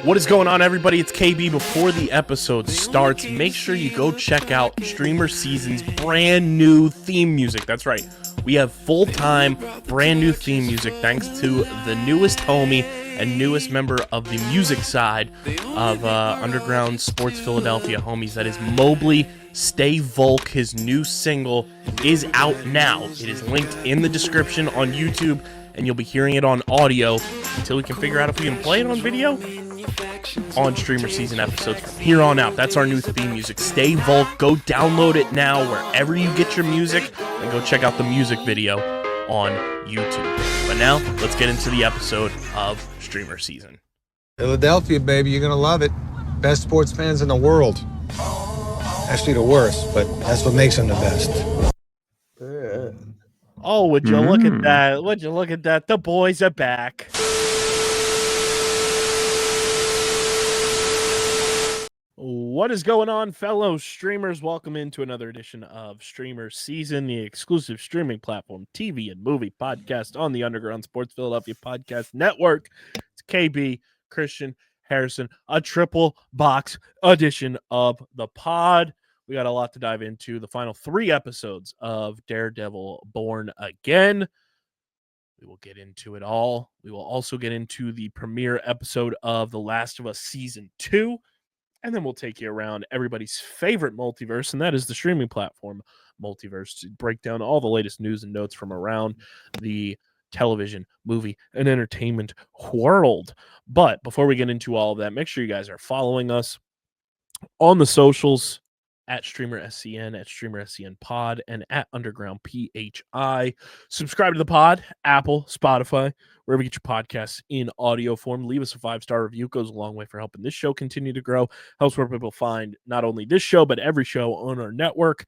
What is going on, everybody? It's KB. Before the episode starts, make sure you go check out StreamerSZN's brand new theme music. That's right. We have full-time, brand new theme music thanks to the newest homie and newest member of the music side of Underground Sports Philadelphia homies. That is Mobley. Stay Volk. His new single is out now. It is linked in the description on YouTube, and you'll be hearing it on audio until we can figure out if we can play it on video on StreamerSZN episodes from here on out. That's our new theme music. Stay Volk. Go download it now wherever you get your music, and go check out the music video on YouTube. But now, let's get into the episode of StreamerSZN. Philadelphia, baby, you're gonna love it. Best sports fans in the world. Actually, the worst, but that's what makes them the best. Oh, would you look at that? Would you look at that? The boys are back. What is going on, fellow streamers? Welcome into another edition of StreamerSZN, the exclusive streaming platform, TV and movie podcast on the Underground Sports Philadelphia Podcast Network. It's KB, Christian, Harrison, a triple box edition of the pod. We got a lot to dive into. The final 3 episodes of Daredevil Born Again. We will get into it all. We will also get into the premiere episode of The Last of Us Season 2. And then we'll take you around everybody's favorite multiverse, and that is the streaming platform Multiverse, to break down all the latest news and notes from around the television, movie, and entertainment world. But before we get into all of that, make sure you guys are following us on the socials at StreamerSZN, at StreamerSZN Pod, and at Underground PHI. Subscribe to the pod, Apple, Spotify, wherever you get your podcasts in audio form. Leave us a 5-star review. It goes a long way for helping this show continue to grow. Helps where people find not only this show, but every show on our network.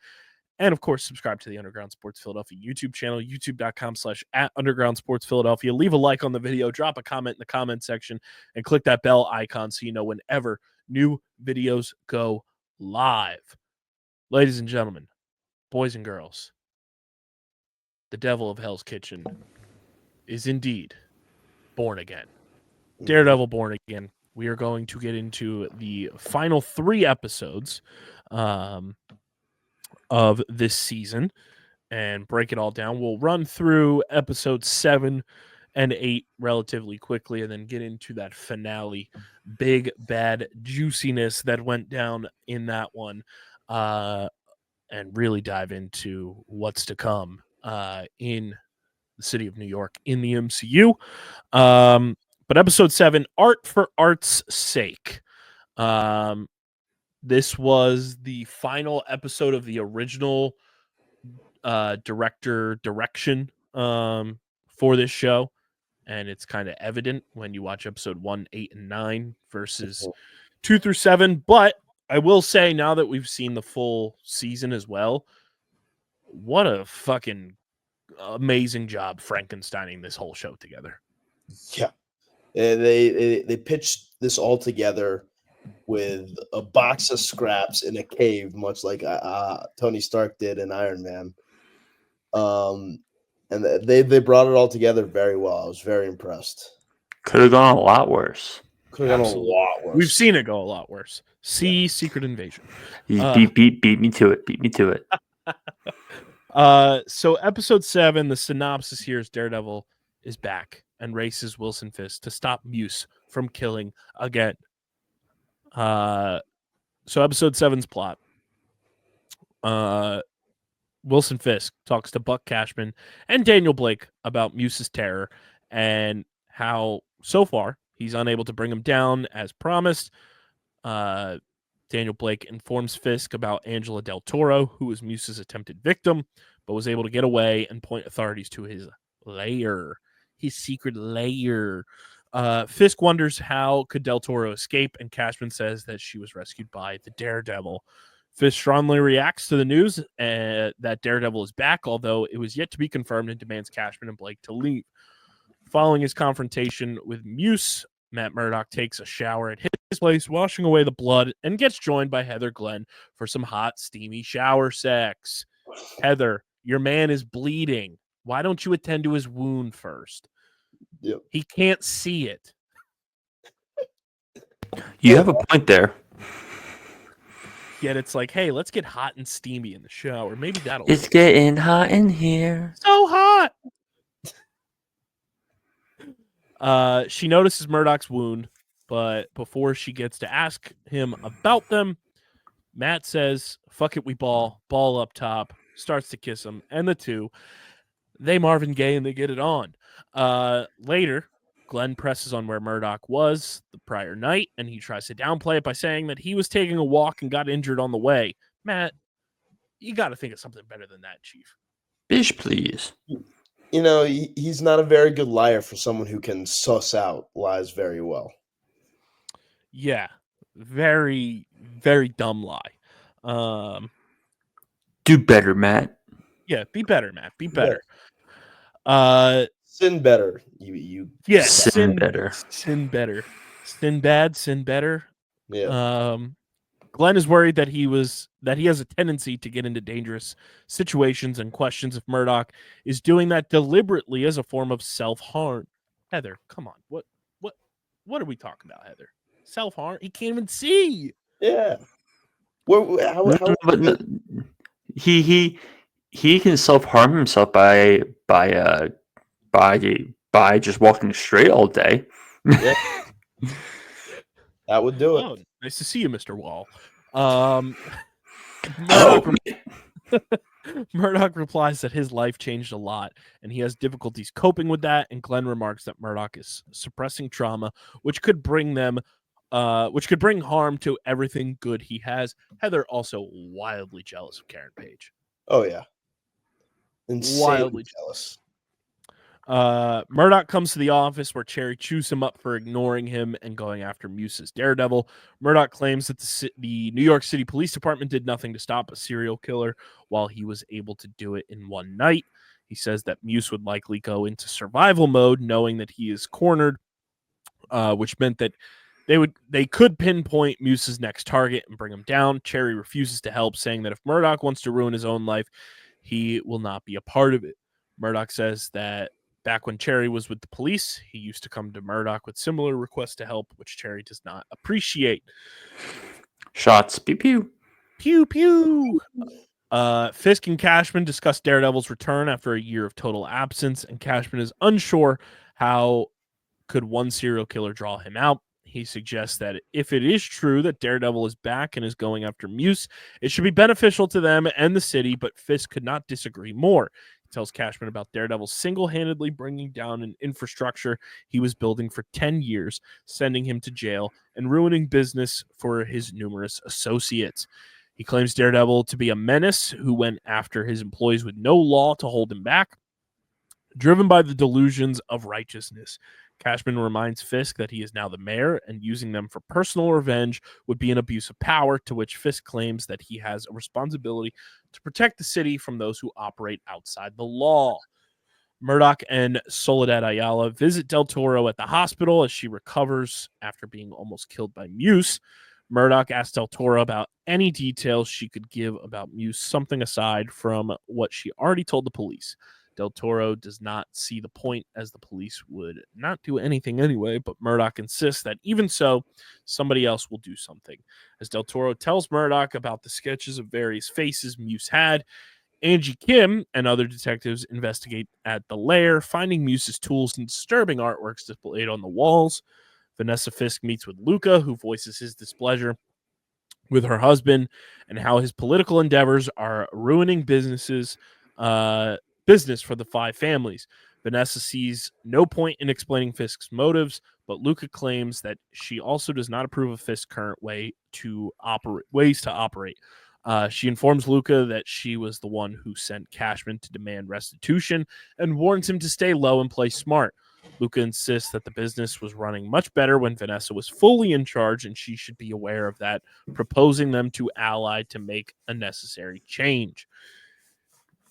And, of course, subscribe to the Underground Sports Philadelphia YouTube channel, youtube.com/@Underground Sports Philadelphia. Leave a like on the video, drop a comment in the comment section, and click that bell icon so you know whenever new videos go live. Ladies and gentlemen, boys and girls, the devil of Hell's Kitchen is indeed born again. Daredevil Born Again. We are going to get into the final 3 episodes of this season and break it all down. We'll run through episodes 7 and 8 relatively quickly and then get into that finale, big, bad juiciness that went down in that one. And really dive into what's to come in the city of New York in the MCU. But episode 7, Art for Art's Sake. This was the final episode of the original direction for this show. And it's kind of evident when you watch episode 1, 8, and 9 versus 2 through 7. But I will say, now that we've seen the full season as well, what a fucking amazing job Frankensteining this whole show together. Yeah. They pitched this all together with a box of scraps in a cave, much like Tony Stark did in Iron Man. And they brought it all together very well. I was very impressed. Could have gone a lot worse. Could have gone a lot worse. We've seen it go a lot worse. See Secret Invasion. Beat me to it. Beat me to it. So episode 7, the synopsis here is Daredevil is back and races Wilson Fisk to stop Muse from killing again. So episode 7's plot. Wilson Fisk talks to Buck Cashman and Daniel Blake about Muse's terror and how, so far, he's unable to bring him down as promised. Daniel Blake informs Fisk about Angela Del Toro, who was Muse's attempted victim, but was able to get away and point authorities to his lair, his secret lair. Fisk wonders how could Del Toro escape, and Cashman says that she was rescued by the Daredevil. Fisk strongly reacts to the news that Daredevil is back, although it was yet to be confirmed, and demands Cashman and Blake to leave. Following his confrontation with Muse, Matt Murdock takes a shower at his place, washing away the blood, and gets joined by Heather Glenn for some hot, steamy shower sex. Heather, your man is bleeding. Why don't you attend to his wound first? Yep. He can't see it. You have a point there. Yet it's like, hey, let's get hot and steamy in the shower. Maybe that'll It's help. getting hot in here. So hot. She notices Murdoch's wound, but before she gets to ask him about them, Matt says, fuck it, we ball up top, starts to kiss him, and the two, they Marvin Gaye and they get it on. Later, Glenn presses on where Murdoch was the prior night, and he tries to downplay it by saying that he was taking a walk and got injured on the way. Matt, you got to think of something better than that, Chief. Bish, please. You know, he's not a very good liar for someone who can suss out lies very well. Yeah, very, very dumb lie. Do better, Matt. Yeah, be better, Matt. Be better. Sin better. You Yeah, Sin better. Sin better. Sin bad, sin better. Yeah. Glenn is worried that he has a tendency to get into dangerous situations and questions if Murdoch is doing that deliberately as a form of self-harm. Heather, come on. What are we talking about, Heather? Self-harm? He can't even see. Yeah. He can self-harm himself by just walking straight all day. Yeah. That would do it. Oh, nice to see you, Mr. Wall. Murdoch replies that his life changed a lot and he has difficulties coping with that. And Glenn remarks that Murdoch is suppressing trauma, which could bring harm to everything good he has. Heather also wildly jealous of Karen Page. Oh yeah, insanely Wildly jealous. Murdoch comes to the office where Cherry chews him up for ignoring him and going after Muse's Daredevil. Murdoch claims that the New York City Police Department did nothing to stop a serial killer while he was able to do it in one night. He says that Muse would likely go into survival mode knowing that he is cornered, which meant that they could pinpoint Muse's next target and bring him down. Cherry refuses to help, saying that if Murdoch wants to ruin his own life, he will not be a part of it. Murdoch says that back when Cherry was with the police, he used to come to Murdoch with similar requests to help, which Cherry does not appreciate. Shots. Pew, pew. Pew, pew. Fisk and Cashman discuss Daredevil's return after a year of total absence, and Cashman is unsure how could one serial killer draw him out. He suggests that if it is true that Daredevil is back and is going after Muse, it should be beneficial to them and the city, but Fisk could not disagree more. Tells Cashman about Daredevil single-handedly bringing down an infrastructure he was building for 10 years, sending him to jail, and ruining business for his numerous associates. He claims Daredevil to be a menace who went after his employees with no law to hold him back, driven by the delusions of righteousness. Cashman reminds Fisk that he is now the mayor, and using them for personal revenge would be an abuse of power, to which Fisk claims that he has a responsibility to protect the city from those who operate outside the law. Murdoch and Soledad Ayala visit Del Toro at the hospital as she recovers after being almost killed by Muse. Murdoch asks Del Toro about any details she could give about Muse, something aside from what she already told the police. Del Toro does not see the point, as the police would not do anything anyway, but Murdoch insists that even so, somebody else will do something. As Del Toro tells Murdoch about the sketches of various faces Muse had, Angie Kim and other detectives investigate at the lair, finding Muse's tools and disturbing artworks displayed on the walls. Vanessa Fisk meets with Luca, who voices his displeasure with her husband and how his political endeavors are ruining business for the five families. Vanessa sees no point in explaining Fisk's motives, but Luca claims that she also does not approve of Fisk's current ways to operate. She informs Luca that she was the one who sent Cashman to demand restitution and warns him to stay low and play smart. Luca insists that the business was running much better when Vanessa was fully in charge, and she should be aware of that, proposing them to ally to make a necessary change.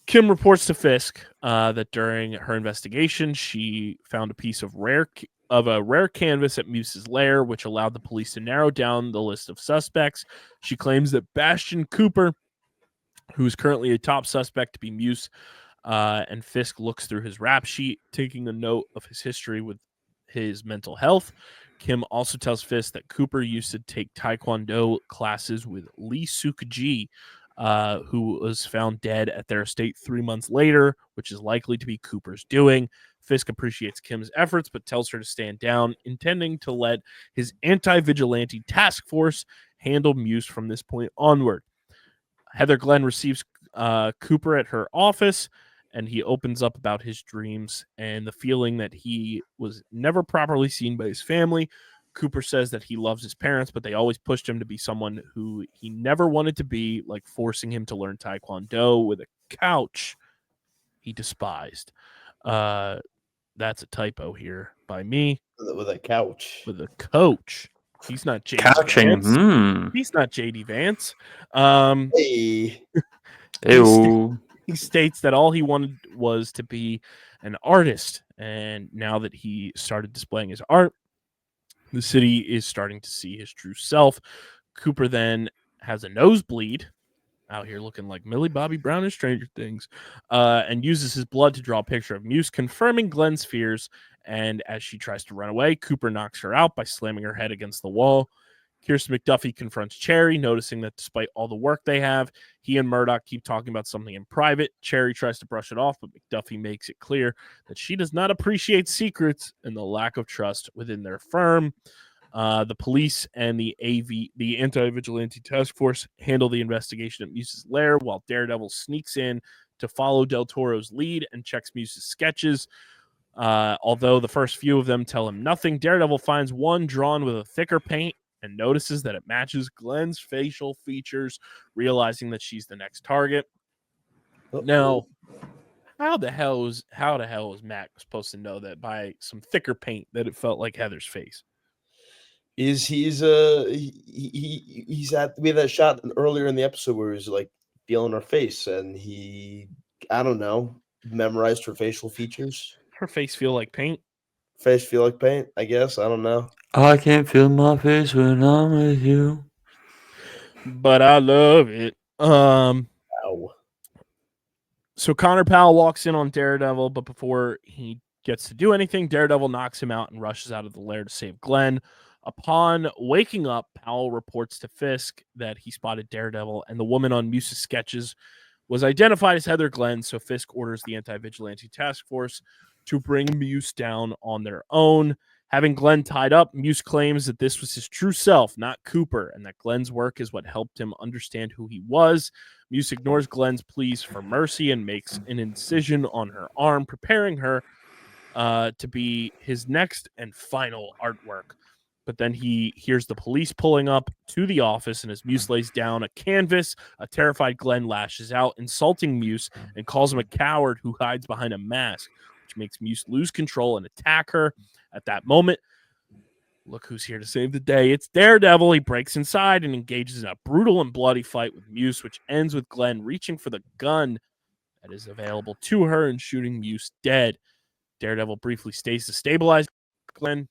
Kim reports to Fisk that during her investigation, she found a piece of a rare canvas at Muse's lair, which allowed the police to narrow down the list of suspects. She claims that Bastian Cooper, who is currently a top suspect to be Muse, and Fisk looks through his rap sheet, taking a note of his history with his mental health. Kim also tells Fisk that Cooper used to take Taekwondo classes with Lee Suk-ji, who was found dead at their estate 3 months later, which is likely to be Cooper's doing. Fisk appreciates Kim's efforts, but tells her to stand down, intending to let his anti-vigilante task force handle Muse from this point onward. Heather Glenn receives Cooper at her office, and he opens up about his dreams and the feeling that he was never properly seen by his family. Cooper says that he loves his parents, but they always pushed him to be someone who he never wanted to be, like forcing him to learn Taekwondo with a couch he despised. That's a typo here by me. With a couch. With a coach. He's not JD Couching. Vance. He's not JD Vance. Hey. Ew. He states that all he wanted was to be an artist, and now that he started displaying his art, the city is starting to see his true self. Cooper then has a nosebleed, out here looking like Millie Bobby Brown in Stranger Things, and uses his blood to draw a picture of Muse, confirming Glenn's fears. And as she tries to run away, Cooper knocks her out by slamming her head against the wall. Kirsten McDuffie confronts Cherry, noticing that despite all the work they have, he and Murdoch keep talking about something in private. Cherry tries to brush it off, but McDuffie makes it clear that she does not appreciate secrets and the lack of trust within their firm. The police and the Anti-Vigilante Task Force, handle the investigation at Muse's lair, while Daredevil sneaks in to follow Del Toro's lead and checks Muse's sketches. Although the first few of them tell him nothing, Daredevil finds one drawn with a thicker paint and notices that it matches Glenn's facial features, realizing that she's the next target. Now, how the hell was Mac supposed to know that by some thicker paint that it felt like Heather's face? He's at we had that shot earlier in the episode where he was like feeling her face, and he, I don't know, memorized her facial features. Her face feel like paint? Face feel like paint, I guess. I don't know. I can't feel my face when I'm with you, but I love it. Ow. So Connor Powell walks in on Daredevil, but before he gets to do anything, Daredevil knocks him out and rushes out of the lair to save Glenn. Upon waking up, Powell reports to Fisk that he spotted Daredevil, and the woman on Muse's sketches was identified as Heather Glenn, so Fisk orders the Anti-Vigilante Task Force to bring Muse down on their own. Having Glenn tied up, Muse claims that this was his true self, not Cooper, and that Glenn's work is what helped him understand who he was. Muse ignores Glenn's pleas for mercy and makes an incision on her arm, preparing her to be his next and final artwork. But then he hears the police pulling up to the office, and as Muse lays down a canvas, a terrified Glenn lashes out, insulting Muse and calls him a coward who hides behind a mask, which makes Muse lose control and attack her. At that moment, look who's here to save the day. It's Daredevil. He breaks inside and engages in a brutal and bloody fight with Muse, which ends with Glenn reaching for the gun that is available to her and shooting Muse dead. Daredevil briefly stays to stabilize Glenn,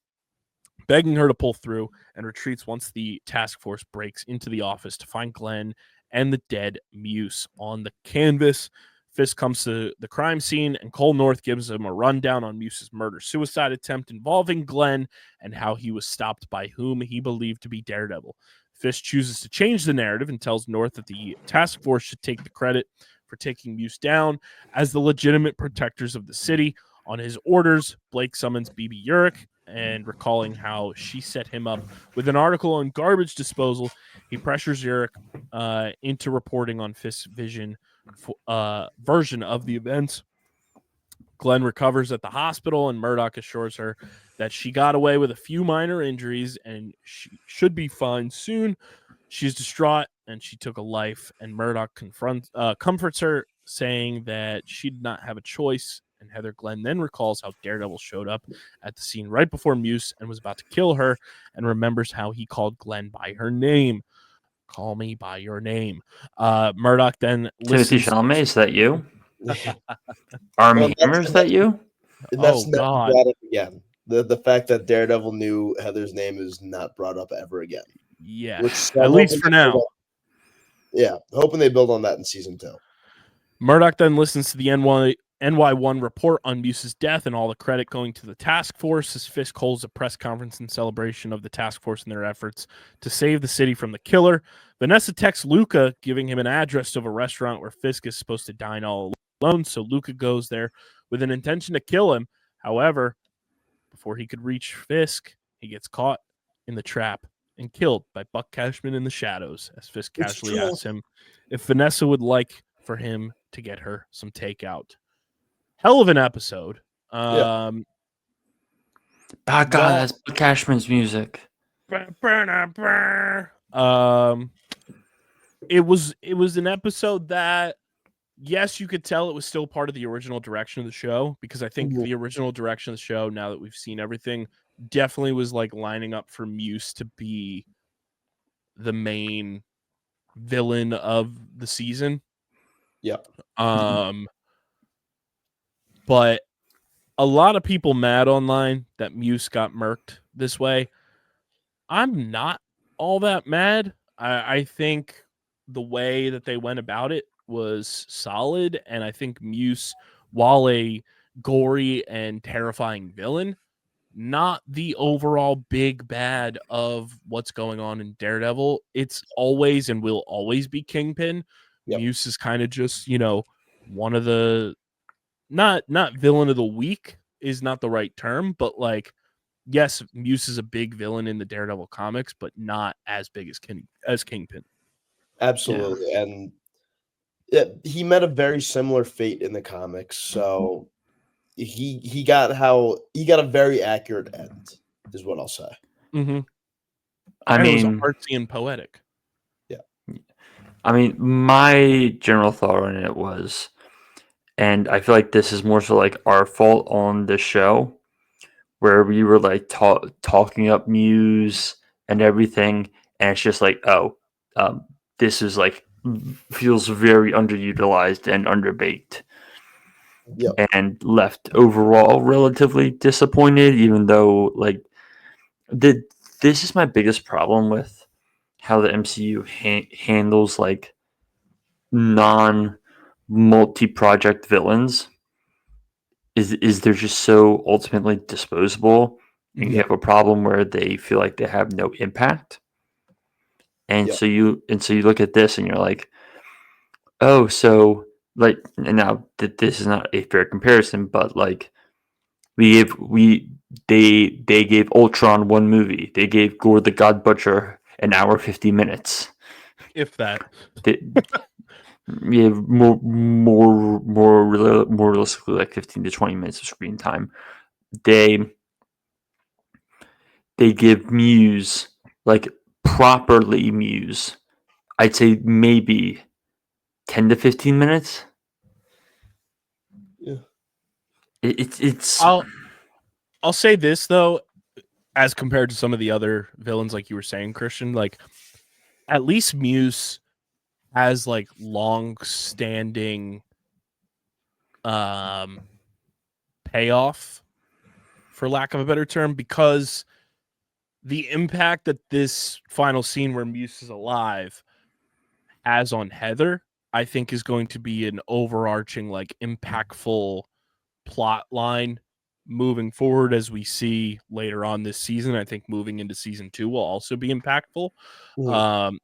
begging her to pull through, and retreats once the task force breaks into the office to find Glenn and the dead Muse on the canvas. Fisk comes to the crime scene, and Cole North gives him a rundown on Muse's murder-suicide attempt involving Glenn and how he was stopped by whom he believed to be Daredevil. Fisk chooses to change the narrative and tells North that the task force should take the credit for taking Muse down as the legitimate protectors of the city. On his orders, Blake summons BB Urich, and recalling how she set him up with an article on garbage disposal, he pressures Urich into reporting on Fisk's version of the events. Glenn recovers at the hospital, and Murdoch assures her that she got away with a few minor injuries and she should be fine soon. She's distraught, and she took a life, and Murdoch comforts her, saying that she did not have a choice. And Heather Glenn then recalls how Daredevil showed up at the scene right before Muse and was about to kill her, and remembers how he called Glenn by her name. Call me by your name. Murdoch then Timothy Chalamet, is that you? Armie Hammer, is that you? And that's Oh, never God. brought up again. The fact that Daredevil knew Heather's name is not brought up ever again. Yeah, Which at least for now. Yeah, hoping they build on that in season 2. Murdoch then listens to the NY1 report on Muse's death and all the credit going to the task force as Fisk holds a press conference in celebration of the task force and their efforts to save the city from the killer. Vanessa texts Luca, giving him an address of a restaurant where Fisk is supposed to dine all alone, so Luca goes there with an intention to kill him. However, before he could reach Fisk, he gets caught in the trap and killed by Buck Cashman in the shadows, as Fisk casually asks him if Vanessa would like for him to get her some takeout. Hell of an episode. Oh God, that's Cashman's music. It was an episode that, yes, you could tell it was still part of the original direction of the show, because I think the original direction of the show, now that we've seen everything, definitely was like lining up for Muse to be the main villain of the season. Yeah. But a lot of people mad online that Muse got murked this way. I'm not all that mad. I think the way that they went about it was solid, and I think Muse, while a gory and terrifying villain, not the overall big bad of what's going on in Daredevil. It's always and will always be Kingpin. Yep. Muse is kind of just, one of the not villain of the week is not the right term, but like, yes, Muse is a big villain in the Daredevil comics, but not as big as Kingpin. Absolutely. Yeah. And he met a very similar fate in the comics. So he got a very accurate end, is what I'll say. Mm-hmm. I mean, it was artsy and poetic. Yeah. I mean, my general thought on it was, and I feel like this is more so like our fault on the show, where we were like talking up Muse and everything, and it's just like, this is like feels very underutilized and underbaked. Yep. And left overall relatively disappointed, even though like this is my biggest problem with how the MCU handles like non-multi-project villains is they're just so ultimately disposable, and you have a problem where they feel like they have no impact. And so you look at this and you're like, oh, so like, and now that this is not a fair comparison, but like they gave Ultron one movie. They gave Gore the God Butcher an hour 50 minutes. If that. More realistically, like 15 to 20 minutes of screen time. They give Muse, like properly Muse, I'd say maybe 10 to 15 minutes. Yeah. It's I'll say this though, as compared to some of the other villains, like you were saying, Christian, like at least Muse has like long-standing payoff, for lack of a better term, because the impact that this final scene where Muse is alive has on Heather, I think, is going to be an overarching, like, impactful plot line moving forward, as we see later on this season. I think moving into season 2 will also be impactful.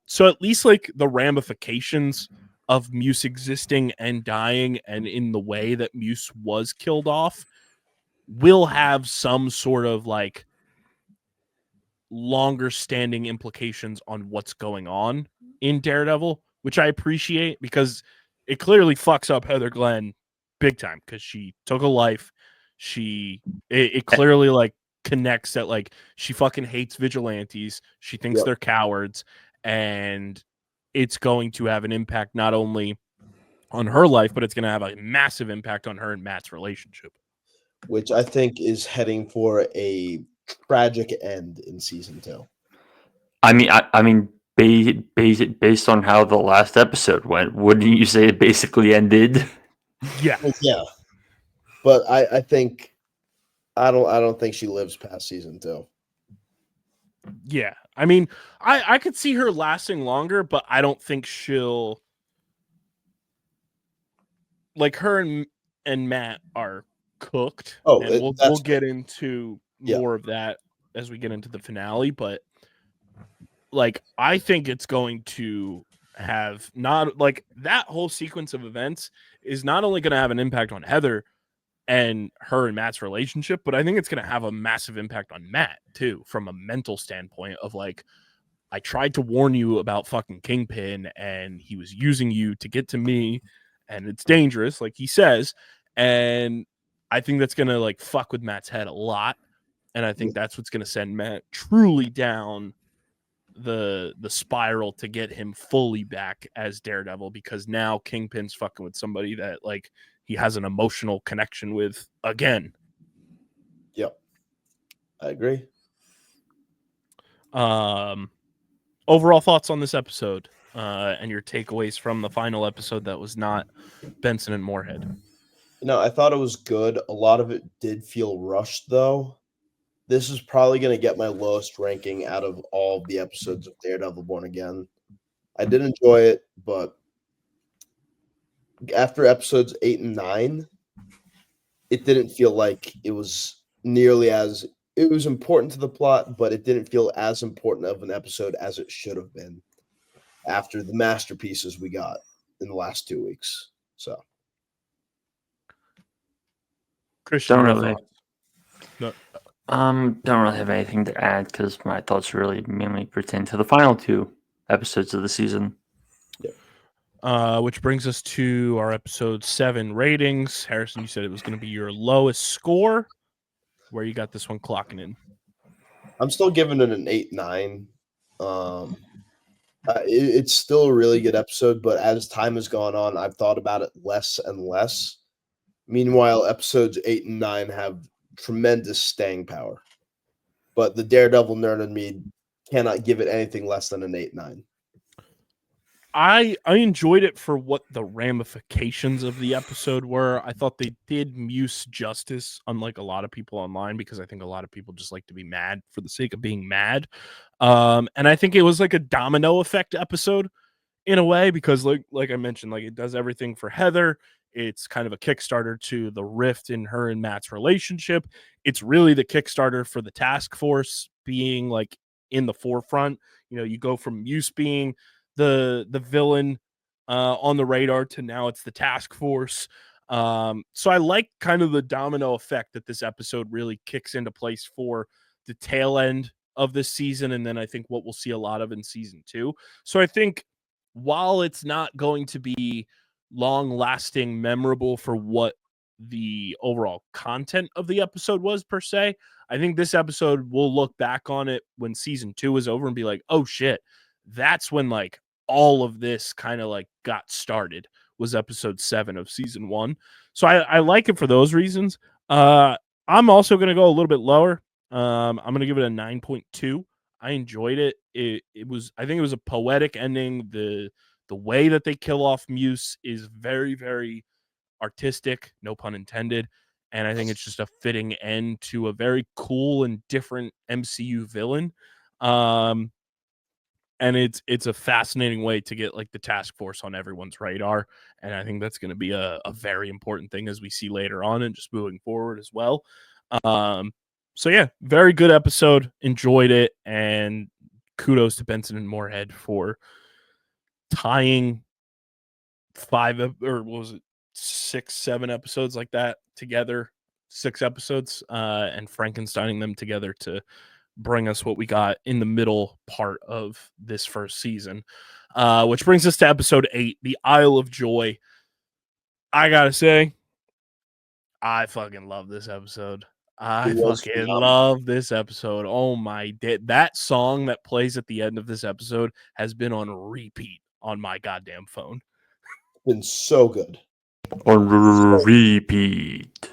So at least like the ramifications of Muse existing and dying, and in the way that Muse was killed off, will have some sort of like longer standing implications on what's going on in Daredevil, which I appreciate, because it clearly fucks up Heather Glenn big time, because she took a life. It clearly like connects that like she fucking hates vigilantes. She thinks they're cowards, and it's going to have an impact not only on her life, but it's going to have a massive impact on her and Matt's relationship, which I think is heading for a tragic end in season 2. I mean, based on how the last episode went, wouldn't you say it basically ended? Yeah. But I think I don't think she lives past season 2. Yeah. I mean, I could see her lasting longer, but I don't think she'll, like, her and Matt are cooked, Oh, and we'll that's get into Yeah. more of that as we get into the finale. But like, I think it's going to have not like that whole sequence of events is not only going to have an impact on Heather and her and Matt's relationship, but I think it's going to have a massive impact on Matt too, from a mental standpoint of like, I tried to warn you about fucking Kingpin and he was using you to get to me and it's dangerous, like he says. And I think that's going to like fuck with Matt's head a lot. And I think that's what's going to send Matt truly down the spiral to get him fully back as Daredevil, because now Kingpin's fucking with somebody that like he has an emotional connection with again. Yep. I agree. Overall thoughts on this episode, and your takeaways from the final episode that was not Benson and Moorhead. I thought it was good. A lot of it did feel rushed, though. This is probably going to get my lowest ranking out of all the episodes of Daredevil Born Again. I did enjoy it, but after episodes 8 and 9, it didn't feel like it was nearly as... It was important to the plot, but it didn't feel as important of an episode as it should have been after the masterpieces we got in the last 2 weeks. So, Christian, Don't your really. thoughts? No. Don't really have anything to add because my thoughts really mainly pertain to the final 2 episodes of the season. Which brings us to our episode 7 ratings. Harrison, you said it was going to be your lowest score. Where you got this one clocking in? I'm still giving it an 8-9. It's still a really good episode, but as time has gone on, I've thought about it less and less. Meanwhile, episodes 8 and 9 have tremendous staying power, but the Daredevil nerd in me cannot give it anything less than an 8-9. I enjoyed it for what the ramifications of the episode were. I thought they did Muse justice, unlike a lot of people online, because I think a lot of people just like to be mad for the sake of being mad. And I think it was like a domino effect episode in a way, because like I mentioned, like it does everything for Heather. It's kind of a Kickstarter to the rift in her and Matt's relationship. It's really the Kickstarter for the task force being like in the forefront. You go from Muse being the villain on the radar to now it's the task force. So I like kind of the domino effect that this episode really kicks into place for the tail end of this season, and then I think what we'll see a lot of in season 2. So I think while it's not going to be long-lasting, memorable for what the overall content of the episode was per se, I think this episode we'll look back on it when season 2 is over and be like, oh shit, that's when like all of this kind of like got started, was episode 7 of season 1. So I like it for those reasons. I'm also going to go a little bit lower. I'm going to give it a 9.2. I enjoyed it. I think it was a poetic ending. The way that they kill off Muse is very, very artistic, no pun intended. And I think it's just a fitting end to a very cool and different MCU villain. And it's a fascinating way to get like the task force on everyone's radar. And I think that's going to be a very important thing as we see later on and just moving forward as well. So yeah, very good episode. Enjoyed it. And kudos to Benson and Moorhead for tying 5 or what was it, 6, 7 episodes like that together, 6 episodes, and Frankensteining them together to bring us what we got in the middle part of this first season, which brings us to episode 8, the Isle of Joy. I gotta say, I fucking love this episode. I fucking love this episode. Oh my, that song that plays at the end of this episode has been on repeat on my goddamn phone. Been so good. On repeat.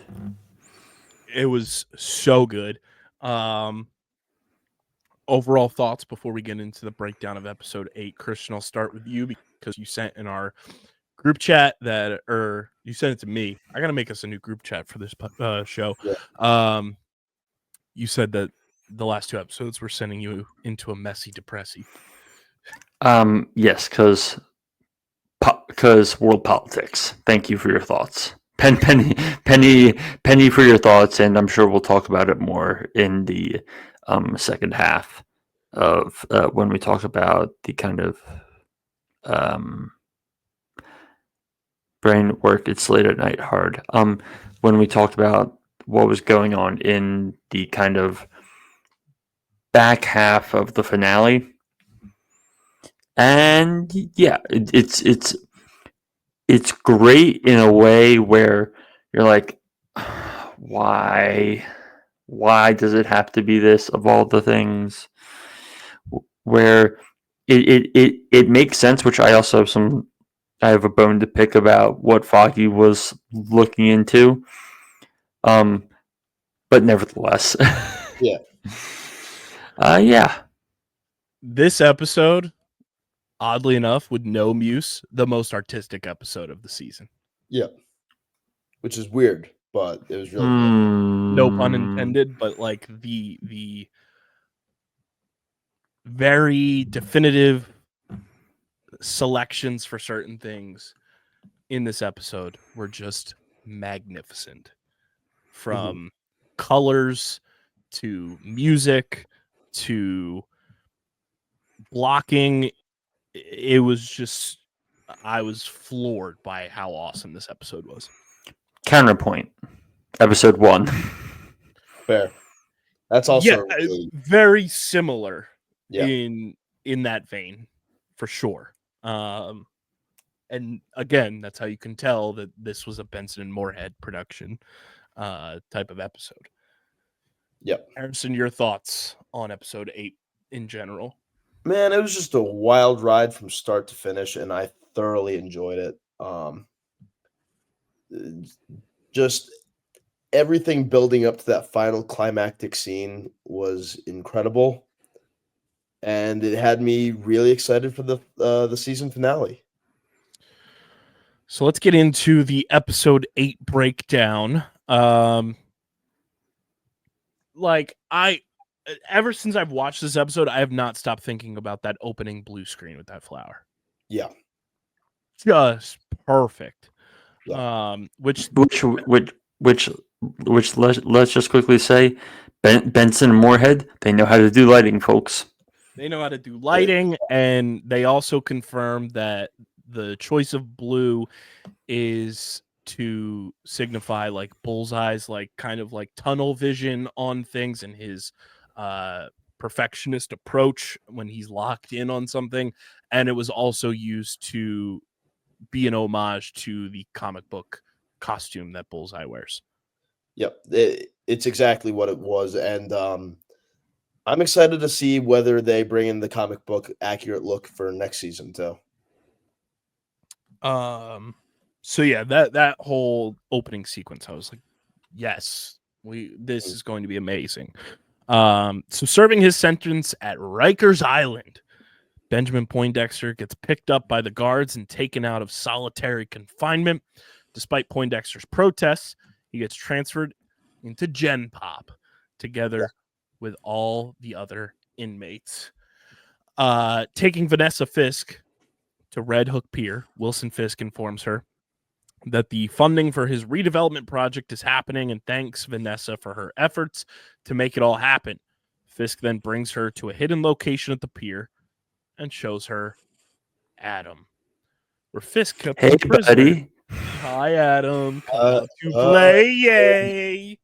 It was so good. Overall thoughts before we get into the breakdown of episode 8. Christian, I'll start with you because you sent in our group chat or you sent it to me. I got to make us a new group chat for this show. Yeah. You said that the last 2 episodes were sending you into a messy depressy. Yes, because world politics. Thank you for your thoughts. Penny for your thoughts, and I'm sure we'll talk about it more in the second half of when we talk about the kind of brain work. It's late at night hard. When we talked about what was going on in the kind of back half of the finale, and yeah, it's great in a way where you're like, why does it have to be this of all the things? Where it makes sense, which I also have a bone to pick about what Foggy was looking into. But nevertheless, Yeah. Yeah. This episode, oddly enough, with no Muse, the most artistic episode of the season. Yeah. Which is weird, but it was really good. No pun intended, but like the very definitive selections for certain things in this episode were just magnificent. From colors to music to blocking, it was just, I was floored by how awesome this episode was. Counterpoint, episode 1. Fair. That's also really... very similar Yeah. in that vein, for sure. And again, that's how you can tell that this was a Benson and Moorhead production type of episode. Yep. Harrison, your thoughts on episode 8 in general? Man, it was just a wild ride from start to finish, and I thoroughly enjoyed it. Just everything building up to that final climactic scene was incredible, and it had me really excited for the season finale. So let's get into the episode 8 breakdown. Ever since I've watched this episode, I have not stopped thinking about that opening blue screen with that flower. Yeah. Just perfect. Yeah. Which let's just quickly say, Benson and Moorhead, they know how to do lighting, folks. They know how to do lighting, and they also confirm that the choice of blue is to signify like bullseyes, like kind of like tunnel vision on things, and his perfectionist approach when he's locked in on something. And it was also used to be an homage to the comic book costume that Bullseye wears. Yep, it's exactly what it was, and I'm excited to see whether they bring in the comic book accurate look for next season too. So yeah, that whole opening sequence, I was like, yes, this is going to be amazing. So serving his sentence at Rikers Island, Benjamin Poindexter gets picked up by the guards and taken out of solitary confinement. Despite Poindexter's protests, he gets transferred into Gen Pop together with all the other inmates. Taking Vanessa Fisk to Red Hook Pier, Wilson Fisk informs her that the funding for his redevelopment project is happening and thanks Vanessa for her efforts to make it all happen. Fisk then brings her to a hidden location at the pier and shows her Adam, where Fisk kept Hey, buddy. Hi, Adam. Come out to play, yay!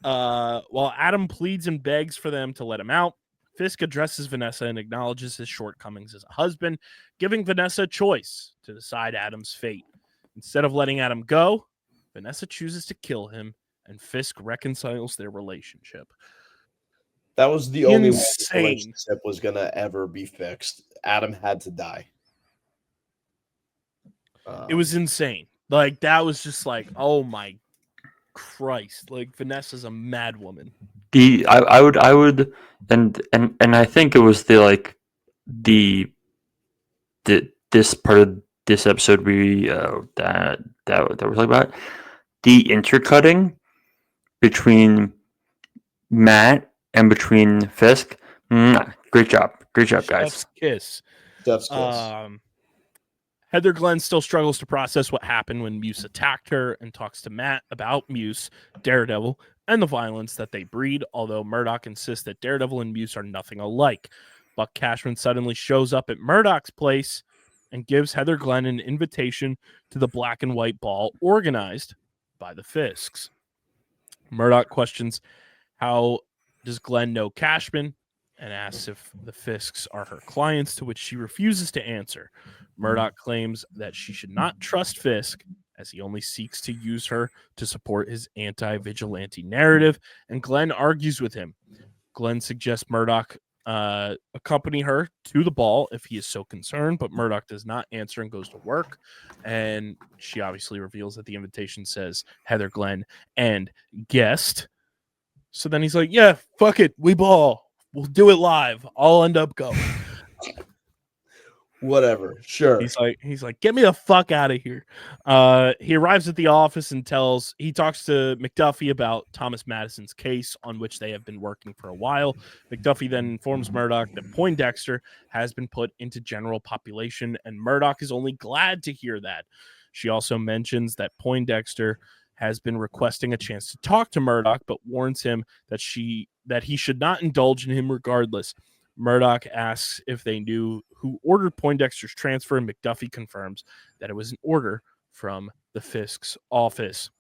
While Adam pleads and begs for them to let him out, Fisk addresses Vanessa and acknowledges his shortcomings as a husband, giving Vanessa a choice to decide Adam's fate. Instead of letting Adam go, Vanessa chooses to kill him, and Fisk reconciles their relationship. That was the only way the Insane. relationship was going to ever be fixed. Adam had to die. It was insane. Like, that was just like, oh my Christ. Like, Vanessa's a mad woman. I would and I think it was this part of this episode we that we're talking about, the intercutting between Matt and between Fisk. Great job, guys. Chef's kiss. Chef's kiss. Heather Glenn still struggles to process what happened when Muse attacked her and talks to Matt about Muse, Daredevil, and the violence that they breed, although Murdoch insists that Daredevil and Muse are nothing alike. Buck Cashman suddenly shows up at Murdoch's place and gives Heather Glenn an invitation to the black and white ball organized by the Fisks. Murdoch questions how does Glenn know Cashman and asks if the Fisks are her clients, to which she refuses to answer. Murdoch claims that she should not trust Fisk as he only seeks to use her to support his anti-vigilante narrative, and Glenn argues with him. Glenn suggests Murdoch accompany her to the ball if he is so concerned, but Murdoch does not answer and goes to work. And she obviously reveals that the invitation says Heather Glenn and guest. So then he's like, yeah, fuck it. We ball. We'll do it live. I'll end up going. Whatever. Sure. He's like, get me the fuck out of here. He arrives at the office and he talks to McDuffie about Thomas Madison's case on which they have been working for a while. McDuffie then informs Murdoch that Poindexter has been put into general population, and Murdoch is only glad to hear that. She also mentions that Poindexter has been requesting a chance to talk to Murdoch, but warns him that he should not indulge in him regardless. Murdoch asks if they knew who ordered Poindexter's transfer, and McDuffie confirms that it was an order from the Fisk's office.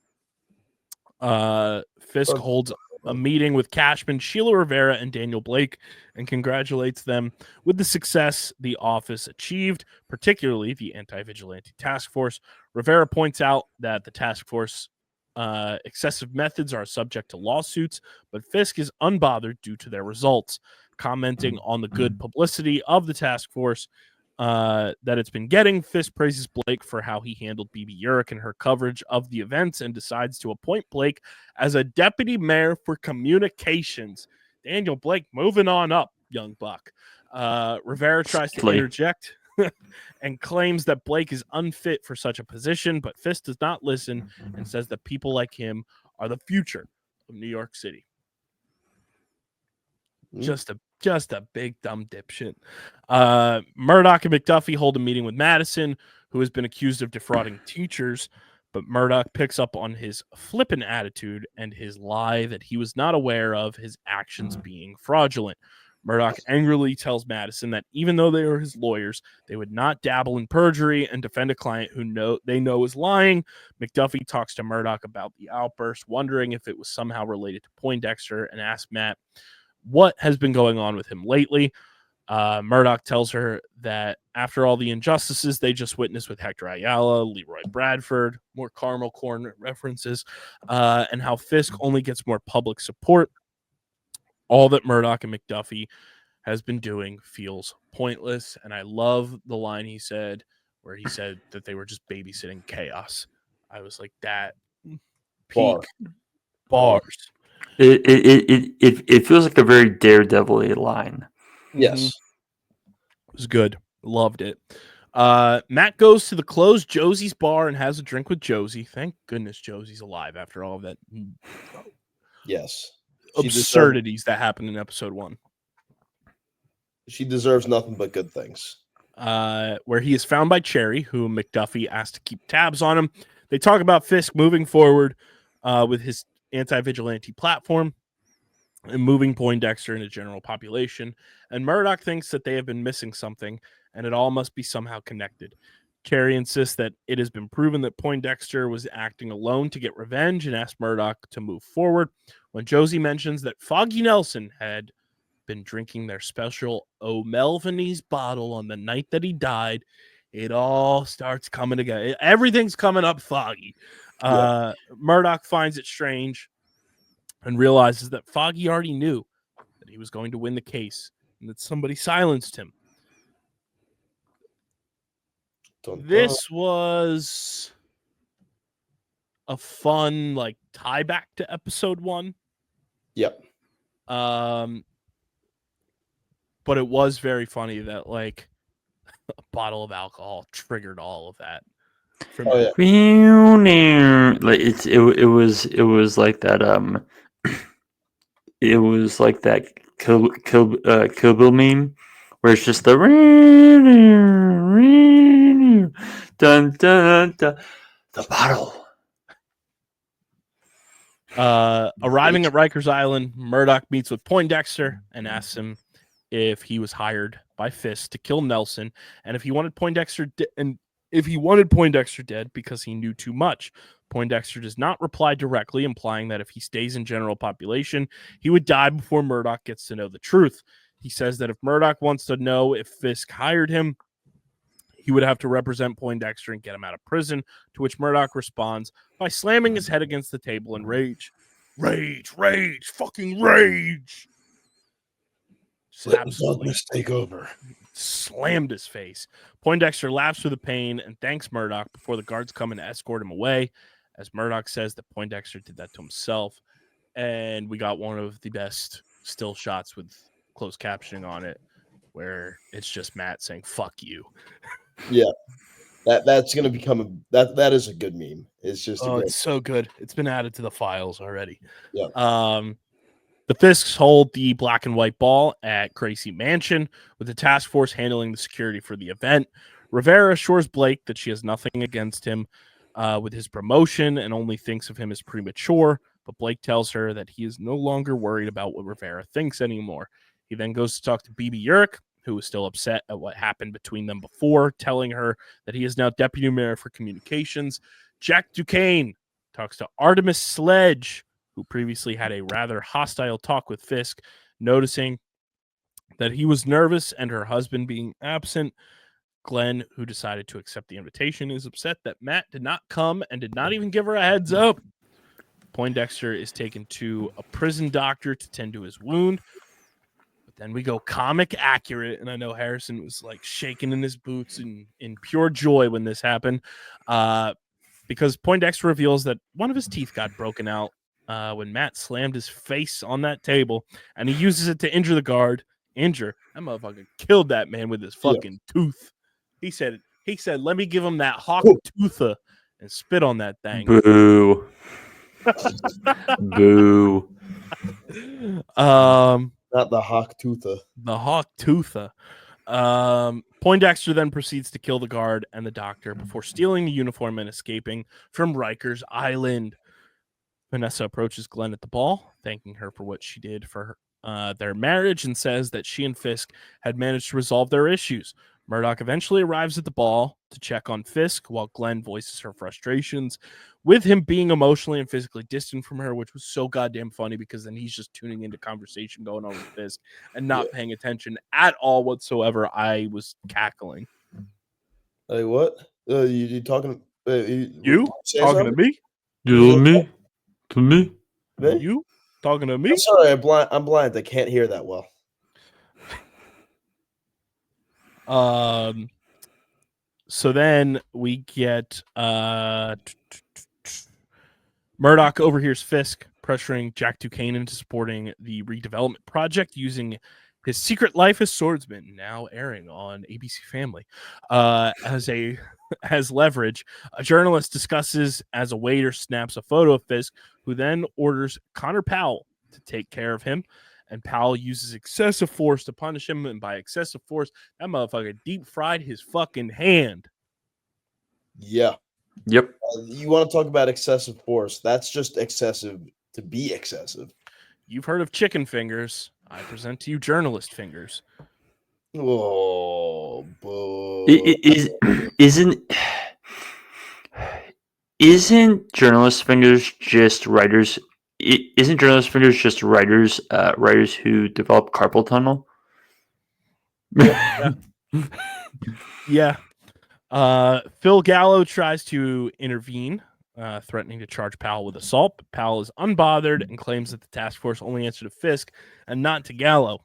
Fisk holds a meeting with Cashman, Sheila Rivera, and Daniel Blake and congratulates them with the success the office achieved, particularly the anti-vigilante task force. Rivera points out that the task force excessive methods are subject to lawsuits, but Fisk is unbothered due to their results. Commenting on the good publicity of the task force that it's been getting, Fisk praises Blake for how he handled BB Urich and her coverage of the events and decides to appoint Blake as a deputy mayor for communications. Daniel Blake moving on up, young buck. Rivera tries to interject and claims that Blake is unfit for such a position, but Fisk does not listen and says that people like him are the future of New York City. Just a big dumb dipshit. Murdoch and McDuffie hold a meeting with Madison, who has been accused of defrauding teachers, but Murdoch picks up on his flippant attitude and his lie that he was not aware of his actions being fraudulent. Murdoch angrily tells Madison that even though they are his lawyers, they would not dabble in perjury and defend a client who they know is lying. McDuffie talks to Murdoch about the outburst, wondering if it was somehow related to Poindexter, and asks Matt what has been going on with him lately. Murdoch tells her that after all the injustices they just witnessed with Hector Ayala, Leroy Bradford, more caramel corn references, and how Fisk only gets more public support, all that Murdoch and McDuffie has been doing feels pointless. And I love the line he said, where he said that they were just babysitting chaos. I was like, that peak bars. It feels like a very Daredevil-y line. Yes. It was good. Loved it. Matt goes to the closed Josie's bar and has a drink with Josie. Thank goodness Josie's alive after all of that. Yes. Absurdities that happened in episode 1. She deserves nothing but good things. Where he is found by Cherry, who McDuffie asked to keep tabs on him. They talk about Fisk moving forward with his anti-vigilante platform and moving Poindexter into general population. And Murdoch thinks that they have been missing something and it all must be somehow connected. Cherry insists that it has been proven that Poindexter was acting alone to get revenge and asks Murdoch to move forward. When Josie mentions that Foggy Nelson had been drinking their special O'Melvinese bottle on the night that he died, it all starts coming together. Everything's coming up foggy. Murdoch finds it strange and realizes that Foggy already knew that he was going to win the case and that somebody silenced him. This was a fun tie back to episode 1. Yep. But it was very funny that a bottle of alcohol triggered all of that. Like it was like that it was like that Kill Bill meme where it's just the dun, dun, dun. The bottle. Arriving at Rikers Island, Murdoch meets with Poindexter and asks him if he was hired by Fisk to kill Nelson, and if he wanted Poindexter dead because he knew too much. Poindexter does not reply directly, implying that if he stays in general population, he would die before Murdoch gets to know the truth. He says that if Murdoch wants to know if Fisk hired him, he would have to represent Poindexter and get him out of prison, to which Murdoch responds by slamming his head against the table in rage. Rage, rage, fucking rage. Let the darkness take over. Slammed his face. Poindexter laughs through the pain and thanks Murdoch before the guards come and escort him away, as Murdoch says that Poindexter did that to himself. And we got one of the best still shots with closed captioning on it, where it's just Matt saying "fuck you." Yeah, that's gonna become that is a good meme. It's just it's so good. It's been added to the files already. Yeah. The Fisks hold the black and white ball at Gracie Mansion, with the task force handling the security for the event. Rivera assures Blake that she has nothing against him with his promotion and only thinks of him as premature, but Blake tells her that he is no longer worried about what Rivera thinks anymore. He then goes to talk to BB Urich, who was still upset at what happened between them before, telling her that he is now deputy mayor for communications. Jack Duquesne talks to Artemis Sledge, who previously had a rather hostile talk with Fisk, noticing that he was nervous and her husband being absent. Glenn, who decided to accept the invitation, is upset that Matt did not come and did not even give her a heads up. Poindexter is taken to a prison doctor to tend to his wound. But then we go comic accurate, and I know Harrison was like shaking in his boots in pure joy when this happened, because Poindexter reveals that one of his teeth got broken out when Matt slammed his face on that table, and he uses it to injure the guard. That motherfucker killed that man with his fucking tooth. He said, let me give him that hawk tootha and spit on that thing. Boo. Boo. Not the hawk tootha. The hawk tootha. Poindexter then proceeds to kill the guard and the doctor before stealing the uniform and escaping from Rikers Island. Vanessa approaches Glenn at the ball, thanking her for what she did for their marriage, and says that she and Fisk had managed to resolve their issues. Murdoch eventually arrives at the ball to check on Fisk, while Glenn voices her frustrations with him being emotionally and physically distant from her, which was so goddamn funny, because then he's just tuning into conversation going on with Fisk and not paying attention at all whatsoever. I was cackling. Hey, what? You talking? You talking to me? You me? To me? Me? You talking to me? I'm sorry, I'm blind. I can't hear that well. So then we get Murdoch overhears Fisk pressuring Jack Duquesne into supporting the redevelopment project using his secret life as swordsman, now airing on ABC Family, as leverage. A journalist discusses as a waiter snaps a photo of Fisk, who then orders Connor Powell to take care of him. And Powell uses excessive force to punish him, and by excessive force, that motherfucker deep fried his fucking hand. Yeah. Yep. You want to talk about excessive force? That's just excessive to be excessive. You've heard of chicken fingers. I present to you journalist fingers. Oh, boo. Isn't journalist fingers just writers? Isn't journalist fingers just writers who develop carpal tunnel? Yeah. Phil Gallo tries to intervene, threatening to charge Powell with assault, but Powell is unbothered and claims that the task force only answered to Fisk and not to Gallo.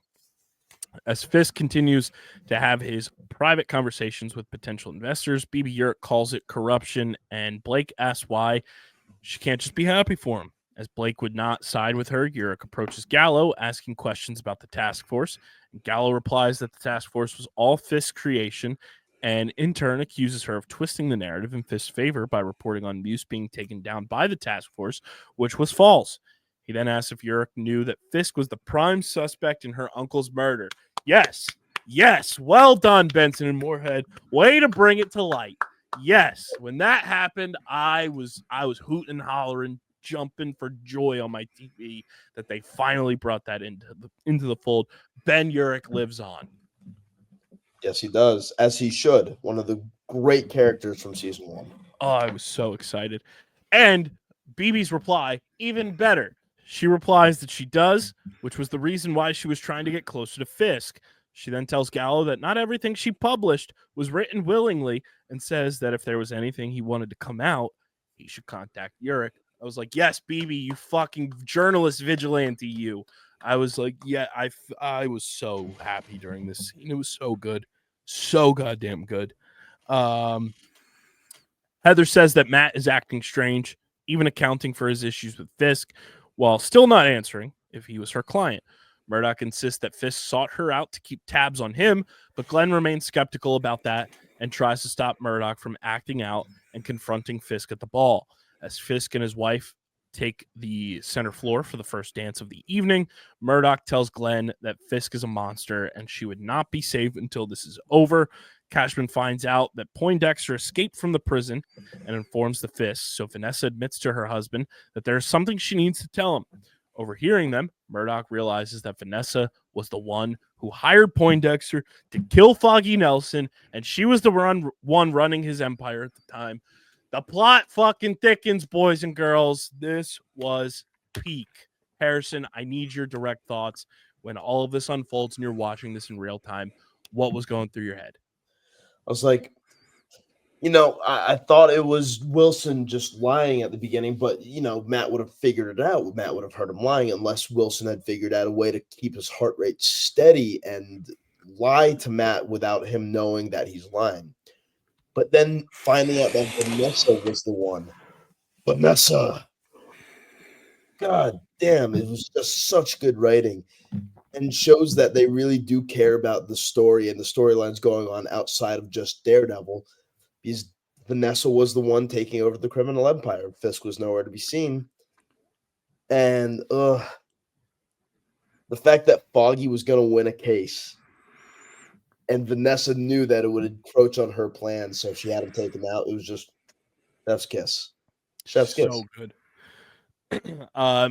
As Fisk continues to have his private conversations with potential investors, BB Urich calls it corruption, and Blake asks why she can't just be happy for him. As Blake would not side with her, Urich approaches Gallo, asking questions about the task force. And Gallo replies that the task force was all Fisk's creation, and in turn accuses her of twisting the narrative in Fisk's favor by reporting on Muse being taken down by the task force, which was false. He then asks if Urich knew that Fisk was the prime suspect in her uncle's murder. Yes, well done, Benson and Moorhead. Way to bring it to light. Yes, when that happened, I was hooting and hollering, jumping for joy on my TV that they finally brought that into the fold. Ben Urich lives on. Yes, he does, as he should. One of the great characters from season 1. Oh, I was so excited. And BB's reply, even better. She replies that she does, which was the reason why she was trying to get closer to Fisk. She then tells Gallo that not everything she published was written willingly and says that if there was anything he wanted to come out, he should contact Urich. I was like, yes, BB, you fucking journalist vigilante, you. I was like, yeah, I was so happy during this scene. It was so good. So goddamn good. Heather says that Matt is acting strange, even accounting for his issues with Fisk, while still not answering if he was her client. Murdoch insists that Fisk sought her out to keep tabs on him, but Glenn remains skeptical about that and tries to stop Murdoch from acting out and confronting Fisk at the ball. As Fisk and his wife take the center floor for the first dance of the evening, Murdoch tells Glenn that Fisk is a monster and she would not be safe until this is over. Cashman finds out that Poindexter escaped from the prison and informs the Fisk, so Vanessa admits to her husband that there is something she needs to tell him. Overhearing them, Murdoch realizes that Vanessa was the one who hired Poindexter to kill Foggy Nelson, and she was the one running his empire at the time. The plot fucking thickens, boys and girls. This was peak. Harrison, I need your direct thoughts when all of this unfolds and you're watching this in real time. What was going through your head? I was like, I thought it was Wilson just lying at the beginning, but, Matt would have figured it out. Matt would have heard him lying unless Wilson had figured out a way to keep his heart rate steady and lie to Matt without him knowing that he's lying. But then finding out that Vanessa was the one. Vanessa. God damn, it was just such good writing. And shows that they really do care about the story and the storylines going on outside of just Daredevil. Because Vanessa was the one taking over the criminal empire. Fisk was nowhere to be seen. And the fact that Foggy was going to win a case and Vanessa knew that it would encroach on her plans, so she had him taken out. It was just chef's kiss. Chef's kiss. So good.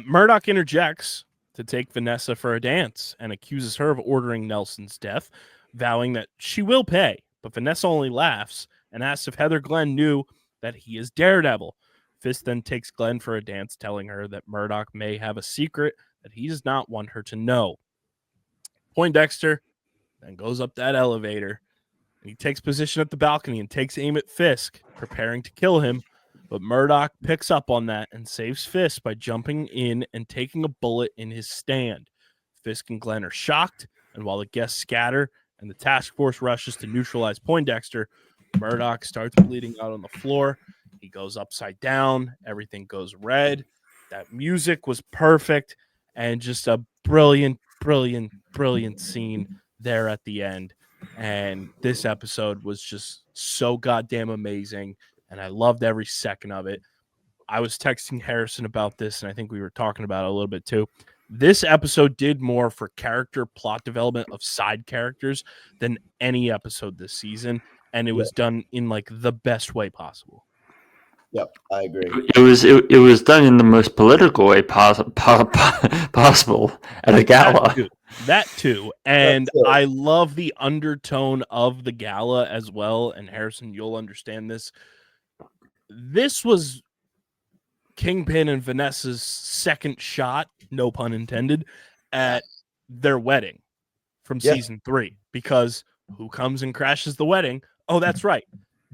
Murdoch interjects to take Vanessa for a dance and accuses her of ordering Nelson's death, vowing that she will pay. But Vanessa only laughs and asks if Heather Glenn knew that he is Daredevil. Fisk then takes Glenn for a dance, telling her that Murdoch may have a secret that he does not want her to know. Poindexter then goes up that elevator. He takes position at the balcony and takes aim at Fisk, preparing to kill him. But Murdoch picks up on that and saves Fisk by jumping in and taking a bullet in his stand. Fisk and Glenn are shocked, and while the guests scatter and the task force rushes to neutralize Poindexter, Murdoch starts bleeding out on the floor. He goes upside down. Everything goes red. That music was perfect, and just a brilliant, brilliant, brilliant scene there at the end. And this episode was just so goddamn amazing. And I loved every second of it. I was texting Harrison about this, and I think we were talking about it a little bit too. This episode did more for character plot development of side characters than any episode this season, and it was done in like the best way possible. Yep, I agree. It was done in the most political way possible at a gala. That too. And I love the undertone of the gala as well. And Harrison, you'll understand this. This was Kingpin and Vanessa's second shot, no pun intended, at their wedding from season 3. Because who comes and crashes the wedding? Oh, that's right.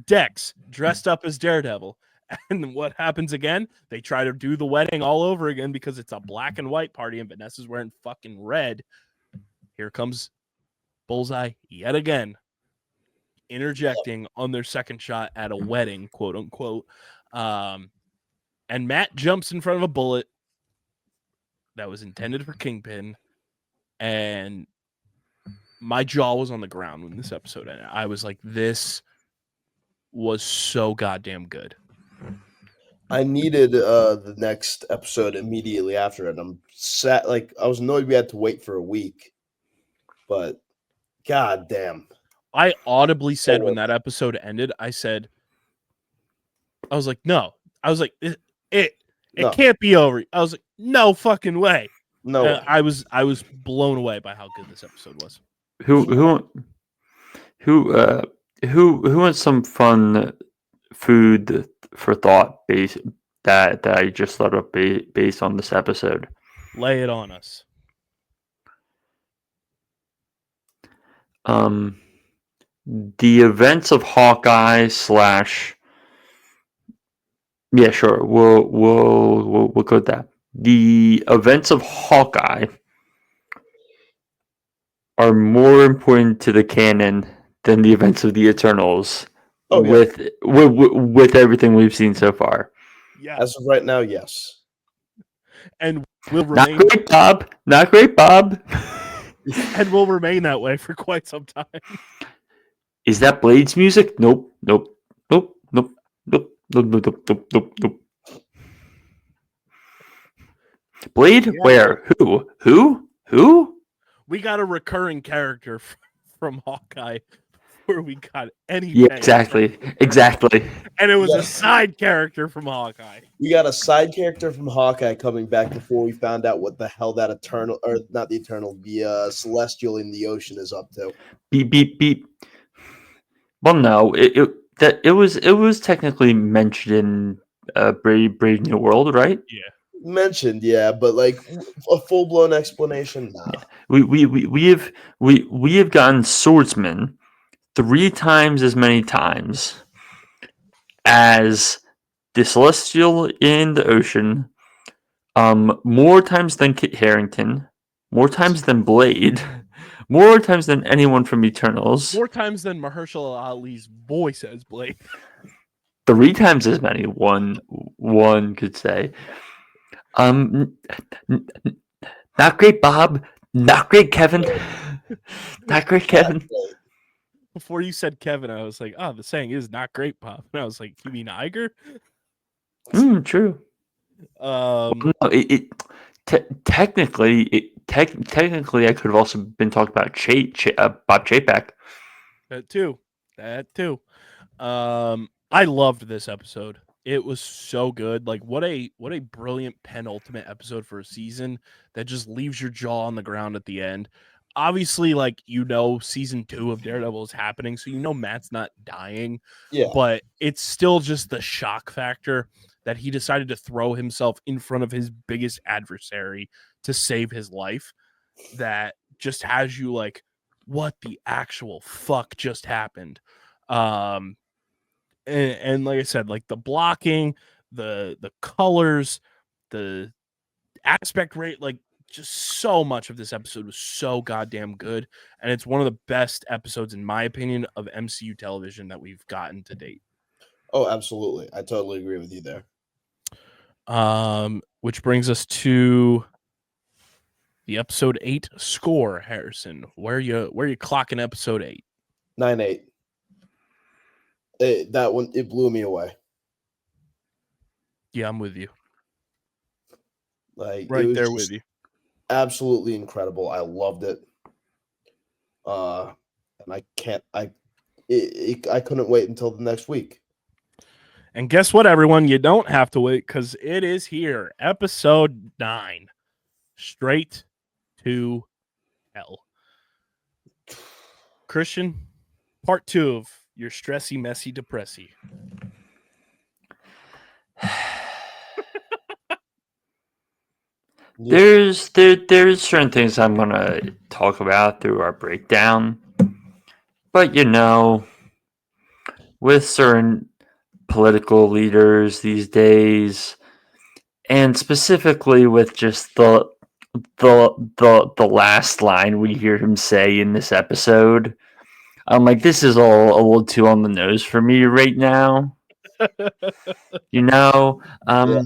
Dex, dressed up as Daredevil. And what happens again? They try to do the wedding all over again because it's a black and white party and Vanessa's wearing fucking red. Here comes Bullseye yet again, interjecting on their second shot at a wedding, quote unquote. And Matt jumps in front of a bullet that was intended for Kingpin. And my jaw was on the ground when this episode ended. I was like, this was so goddamn good. I needed the next episode immediately after it. I'm sad. Like, I was annoyed we had to wait for a week, but god damn. I audibly said when that episode ended, I said, I was like, no. I was like, it No. can't be over. I was like, no fucking way. No way. I was blown away by how good this episode was. Who wants some fun food for thought base that I just thought of based on this episode? Lay it on us. The events of Hawkeye / yeah, sure. We'll go with that. The events of Hawkeye are more important to the canon than the events of the Eternals. Oh, yeah. with everything we've seen so far. Yeah. As of right now, yes. And will Not remain great, Bob. Not great, Bob. and will remain that way for quite some time. Is that Blade's music? Nope. Blade? Yeah. Where? Who? We got a recurring character from Hawkeye where we got any Yeah, bang. exactly. And it was Yeah. a side character from Hawkeye. We got a side character from Hawkeye coming back before we found out what the hell that Eternal, or not the Eternal, the Celestial in the ocean is up to. Beep beep beep. Well, no, it was technically mentioned in Brave New World, right? Mentioned, yeah, but like a full blown explanation, nah. We have gotten swordsman 3 times as many times as the Celestial in the ocean, more times than Kit Harington, more times than Blade, more times than anyone from Eternals, More times than Mahershala Ali's voice as Blade. 3 times as many. One could say. Not great, Bob. Not great, Kevin. Not great, Kevin. Before you said Kevin, I was like, oh, the saying is not great, Pop. And I was like, you mean Iger? True. Um, No, technically, I could have also been talking about Bob Chapek. that too. I loved this episode. It was so good. Like what a brilliant penultimate episode for a season that just leaves your jaw on the ground at the end. Obviously, like season 2 of Daredevil is happening, so Matt's not dying. Yeah. But it's still just the shock factor that he decided to throw himself in front of his biggest adversary to save his life. That just has you like, what the actual fuck just happened? And like I said, like the blocking, the colors, the aspect rate, like just so much of this episode was so goddamn good. And it's one of the best episodes, in my opinion, of MCU television that we've gotten to date. Oh, absolutely. I totally agree with you there. Which brings us to the episode 8 score, Harrison. Where you clocking episode 8? 9-8. That one, it blew me away. Yeah, I'm with you. Like Right there with you. Absolutely incredible. I loved it. And I couldn't wait until the next week. And guess what, everyone? You don't have to wait because it is here. Episode 9. Straight to hell. Christian, part 2 of your stressy, messy, depressy. There's certain things I'm gonna talk about through our breakdown, but with certain political leaders these days, and specifically with just the last line we hear him say in this episode, I'm like, this is all a little too on the nose for me right now. Yeah.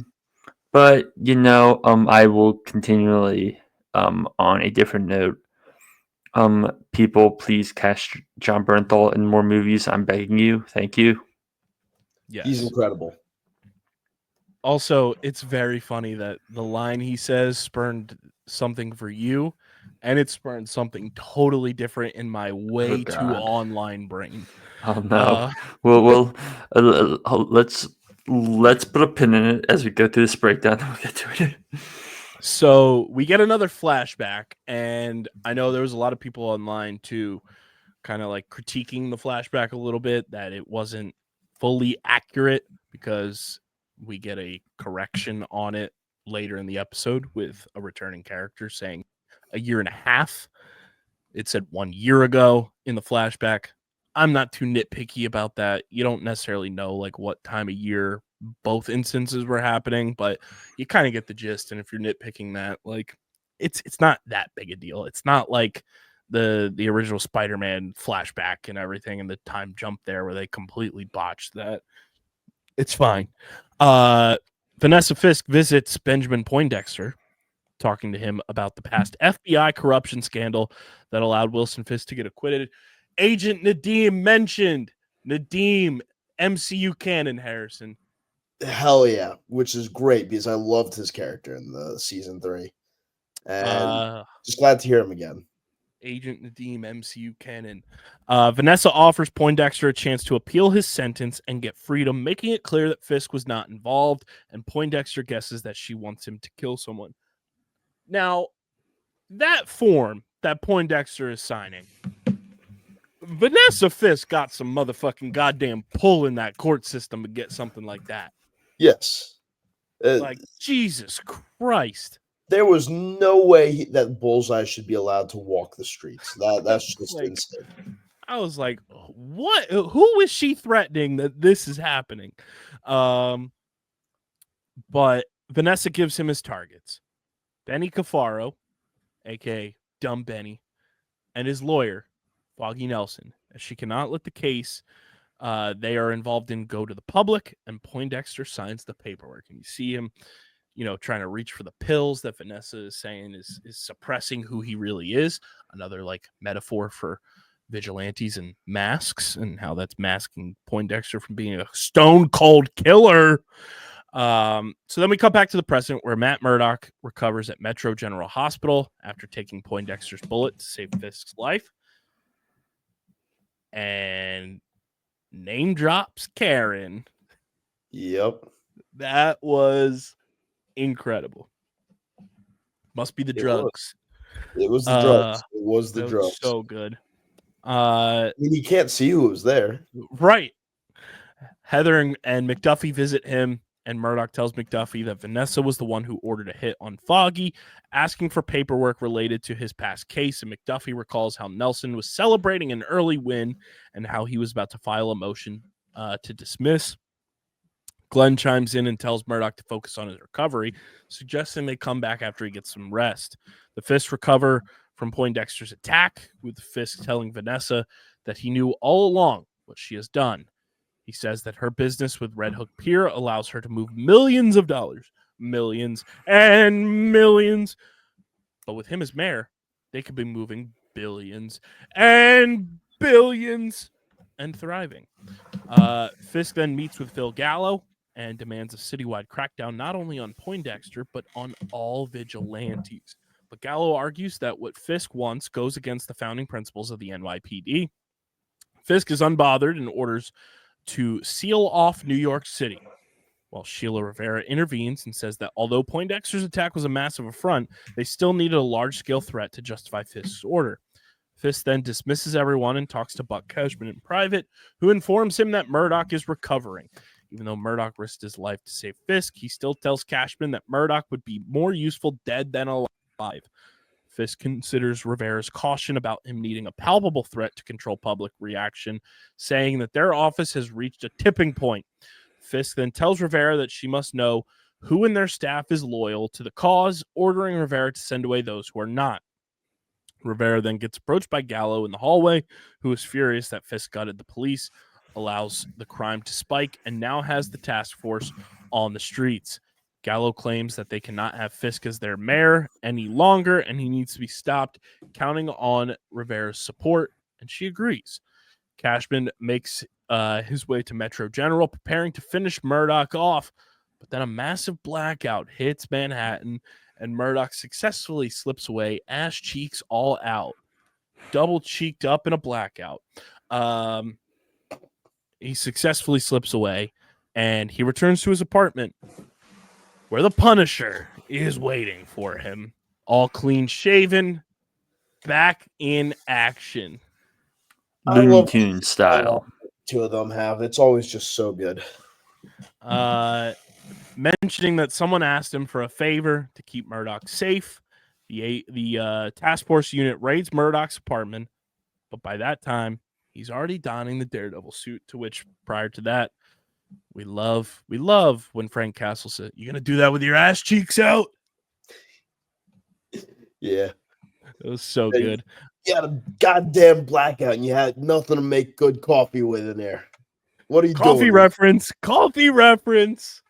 But I will continually on a different note. People, please cast John Bernthal in more movies. I'm begging you. Thank you. Yes. He's incredible. Also, it's very funny that the line he says spurned something for you, and it spurned something totally different in my way too God. online brain. Oh no. Well, let's Let's put a pin in it as we go through this breakdown. We'll get to it. So we get another flashback, and I know there was a lot of people online too, kind of like critiquing the flashback a little bit, that it wasn't fully accurate, because we get a correction on it later in the episode with a returning character saying a year and a half. It said 1 year ago in the flashback. I'm not too nitpicky about that. You don't necessarily know like what time of year both instances were happening, but you kind of get the gist. And if you're nitpicking that, like it's not that big a deal. It's not like the original Spider-Man flashback and everything and the time jump there where they completely botched that. It's fine. Vanessa Fisk visits Benjamin Poindexter, talking to him about the past FBI corruption scandal that allowed Wilson Fisk to get acquitted. Agent Nadeem mentioned. Nadeem, MCU canon, Harrison. Hell yeah, which is great because I loved his character in the season 3. And just glad to hear him again. Agent Nadeem, MCU canon. Vanessa offers Poindexter a chance to appeal his sentence and get freedom, making it clear that Fisk was not involved, and Poindexter guesses that she wants him to kill someone. Now, that form that Poindexter is signing, Vanessa Fisk got some motherfucking goddamn pull in that court system to get something like that. Yes. Like, Jesus Christ. There was no way that Bullseye should be allowed to walk the streets. That's just Like, insane. I was like, what? Who is she threatening that this is happening? But Vanessa gives him his targets. Benny Cafaro, a.k.a. Dumb Benny, and his lawyer, Foggy Nelson. As she cannot let the case they are involved in go to the public, and Poindexter signs the paperwork. And you see him, trying to reach for the pills that Vanessa is saying is suppressing who he really is. Another like metaphor for vigilantes and masks and how that's masking Poindexter from being a stone cold killer. So then we come back to the present where Matt Murdock recovers at Metro General Hospital after taking Poindexter's bullet to save Fisk's life. And name drops Karen. Yep. That was incredible. Must be the drugs. It was the drugs. It was the drugs. Was so good. I mean, you can't see who was there. Right. Heather and McDuffie visit him, and Murdock tells McDuffie that Vanessa was the one who ordered a hit on Foggy, asking for paperwork related to his past case. And McDuffie recalls how Nelson was celebrating an early win and how he was about to file a motion to dismiss. Glenn chimes in and tells Murdock to focus on his recovery, suggesting they come back after he gets some rest. The Fisk recover from Poindexter's attack, with Fisk telling Vanessa that he knew all along what she has done. He says that her business with Red Hook Pier allows her to move millions of dollars, millions and millions. But with him as mayor, they could be moving billions and billions and thriving. Fisk then meets with Phil Gallo and demands a citywide crackdown not only on Poindexter, but on all vigilantes. But Gallo argues that what Fisk wants goes against the founding principles of the NYPD. Fisk is unbothered and orders to seal off New York City, while Sheila Rivera intervenes and says that although Poindexter's attack was a massive affront, they still needed a large-scale threat to justify Fisk's order. Fisk then dismisses everyone and talks to Buck Cashman in private, who informs him that Murdock is recovering. Even though Murdock risked his life to save Fisk, he still tells Cashman that Murdock would be more useful dead than alive. Fisk considers Rivera's caution about him needing a palpable threat to control public reaction, saying that their office has reached a tipping point. Fisk then tells Rivera that she must know who in their staff is loyal to the cause, ordering Rivera to send away those who are not. Rivera then gets approached by Gallo in the hallway, who is furious that Fisk gutted the police, allows the crime to spike, and now has the task force on the streets. Gallo claims that they cannot have Fisk as their mayor any longer, and he needs to be stopped, counting on Rivera's support, and she agrees. Cashman makes his way to Metro General, preparing to finish Murdock off, but then a massive blackout hits Manhattan, and Murdock successfully slips away, ass cheeks all out, double cheeked up in a blackout. He successfully slips away, and he returns to his apartment where the Punisher is waiting for him, all clean shaven, back in action. I Looney love Tune style. two of them have. It's always just so good. Mentioning that someone asked him for a favor to keep Murdoch safe. The task force unit raids Murdoch's apartment, but by that time, he's already donning the Daredevil suit, to which, prior to that, we love when Frank Castle said, "You gonna do that with your ass cheeks out?" Yeah. It was so good. You had a goddamn blackout and you had nothing to make good coffee with in there. What are you Coffee doing? reference. Coffee reference.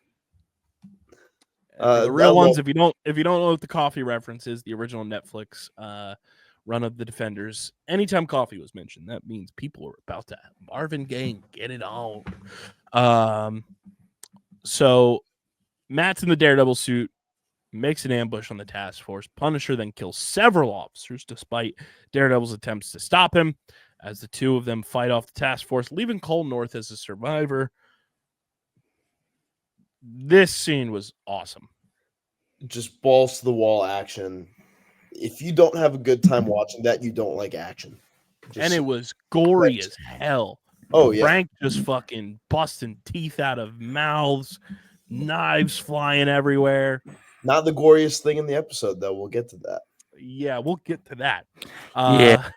For the real ones, if you don't know what the coffee reference is, the original Netflix run of the Defenders, anytime coffee was mentioned, that means people were about to Marvin Gaye and get it on. So Matt's in the Daredevil suit, makes an ambush on the task force. Punisher then kills several officers despite Daredevil's attempts to stop him, as the two of them fight off the task force, leaving Cole North as a survivor. This scene was awesome. Just balls to the wall action. If you don't have a good time watching that, you don't like action. And it was gory as hell. Oh, yeah. Frank just fucking busting teeth out of mouths, knives flying everywhere. Not the goriest thing in the episode, though. We'll get to that. Yeah, we'll get to that. Yeah.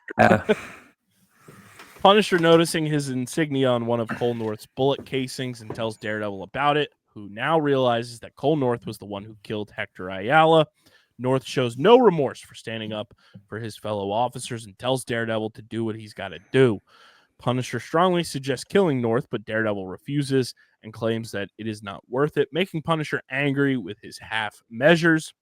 Punisher, noticing his insignia on one of Cole North's bullet casings, and tells Daredevil about it, who now realizes that Cole North was the one who killed Hector Ayala. North shows no remorse for standing up for his fellow officers and tells Daredevil to do what he's got to do. Punisher strongly suggests killing North, but Daredevil refuses and claims that it is not worth it, making Punisher angry with his half measures.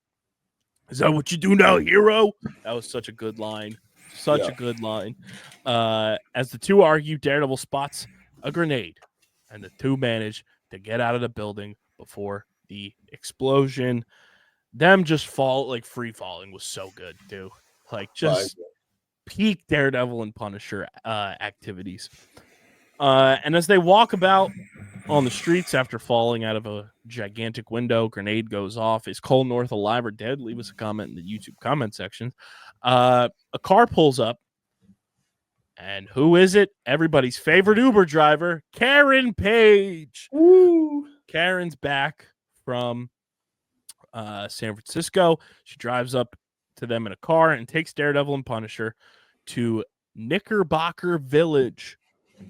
"Is that what you do now, hero?" That was such a good line. Such a good line. As the two argue, Daredevil spots a grenade, and the two manage to get out of the building before the explosion. Them just free falling was so good, too. Like, just peak Daredevil and Punisher activities. And as they walk about on the streets after falling out of a gigantic window, grenade goes off. Is Cole North alive or dead? Leave us a comment in the YouTube comment section. A car pulls up. And who is it? Everybody's favorite Uber driver, Karen Page. Woo. Karen's back from San Francisco. She drives up to them in a car and takes Daredevil and Punisher to Knickerbocker Village.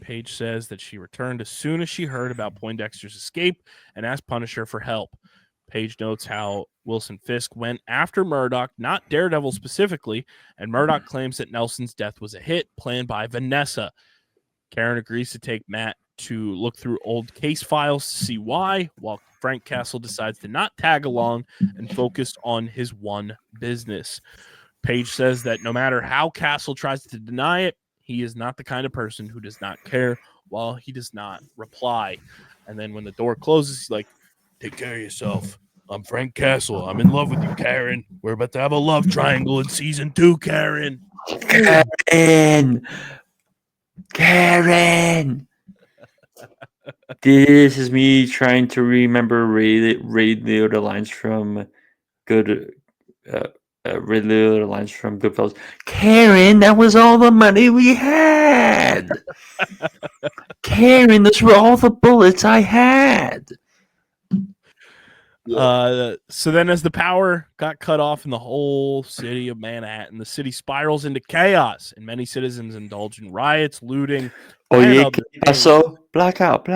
Page says that she returned as soon as she heard about Poindexter's escape and asked Punisher for help. Page notes how Wilson Fisk went after Murdoch, not Daredevil specifically, and Murdoch claims that Nelson's death was a hit planned by Vanessa. Karen agrees to take Matt to look through old case files to see why, while Frank Castle decides to not tag along and focus on his one business. Page says that no matter how Castle tries to deny it, he is not the kind of person who does not care while he does not reply. And then when the door closes, he's like, "Take care of yourself. I'm Frank Castle. I'm in love with you, Karen. We're about to have a love triangle in season 2, Karen." Karen. This is me trying to remember Ray Liotta lines from Goodfellas. Karen, that was all the money we had. Karen, those were all the bullets I had. So then as the power got cut off in the whole city of Manhattan, the city spirals into chaos, and many citizens indulge in riots, looting. So blackout.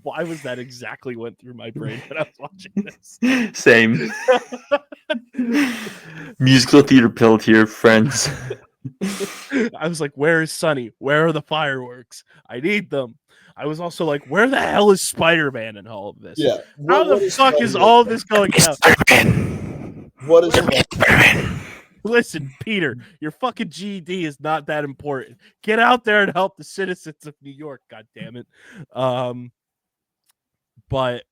Why was that exactly went through my brain when I was watching this? Same. Musical theater pill here, friends. I was like, where is Sonny? Where are the fireworks? I need them. I was also like, where the hell is Spider-Man in all of this? Yeah. How the fuck is all of this going down? What is Spider-Man? Listen, Peter, your fucking GED is not that important. Get out there and help the citizens of New York, God damn it. But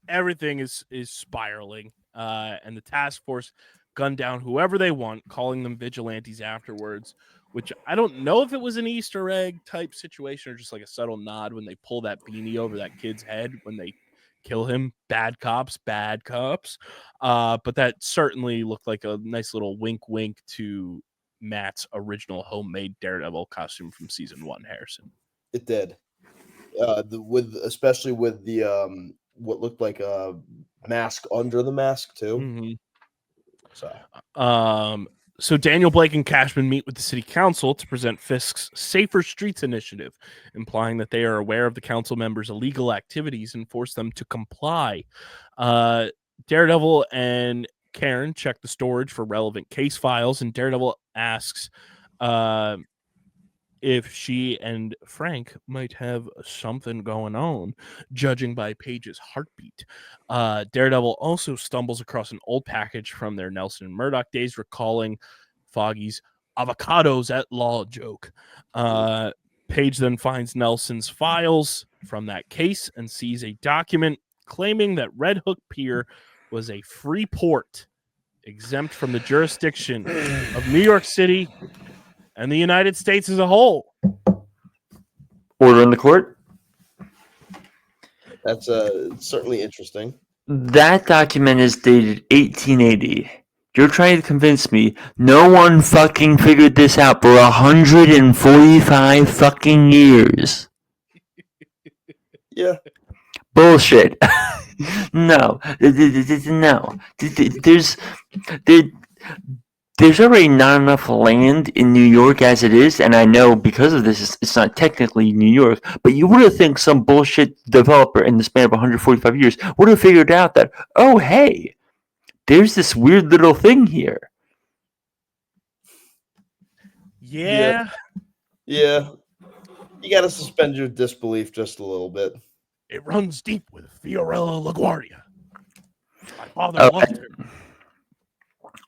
everything is spiraling, and the task force gun down whoever they want, calling them vigilantes afterwards, which I don't know if it was an Easter egg type situation or just like a subtle nod when they pull that beanie over that kid's head when they kill him. Bad cops, bad cops. But that certainly looked like a nice little wink to Matt's original homemade Daredevil costume from season 1, Harrison. It did. Especially with the what looked like a mask under the mask too. Mm-hmm. So Daniel Blake and Cashman meet with the city council to present Fisk's Safer Streets initiative, implying that they are aware of the council members' illegal activities and force them to comply. Daredevil and Karen check the storage for relevant case files, and Daredevil asks if she and Frank might have something going on, judging by Paige's heartbeat. Daredevil also stumbles across an old package from their Nelson and Murdoch days, recalling Foggy's avocados at law joke. Paige then finds Nelson's files from that case and sees a document claiming that Red Hook Pier was a free port exempt from the jurisdiction of New York City and the United States as a whole. Order in the court. That's certainly interesting. That document is dated 1880. You're trying to convince me no one fucking figured this out for 145 fucking years. Yeah. Bullshit. No. There's already not enough land in New York as it is, and I know because of this, it's not technically New York, but you would have think some bullshit developer in the span of 145 years would have figured out that, oh, hey, there's this weird little thing here. Yeah. You got to suspend your disbelief just a little bit. It runs deep with Fiorella LaGuardia. My father loved her.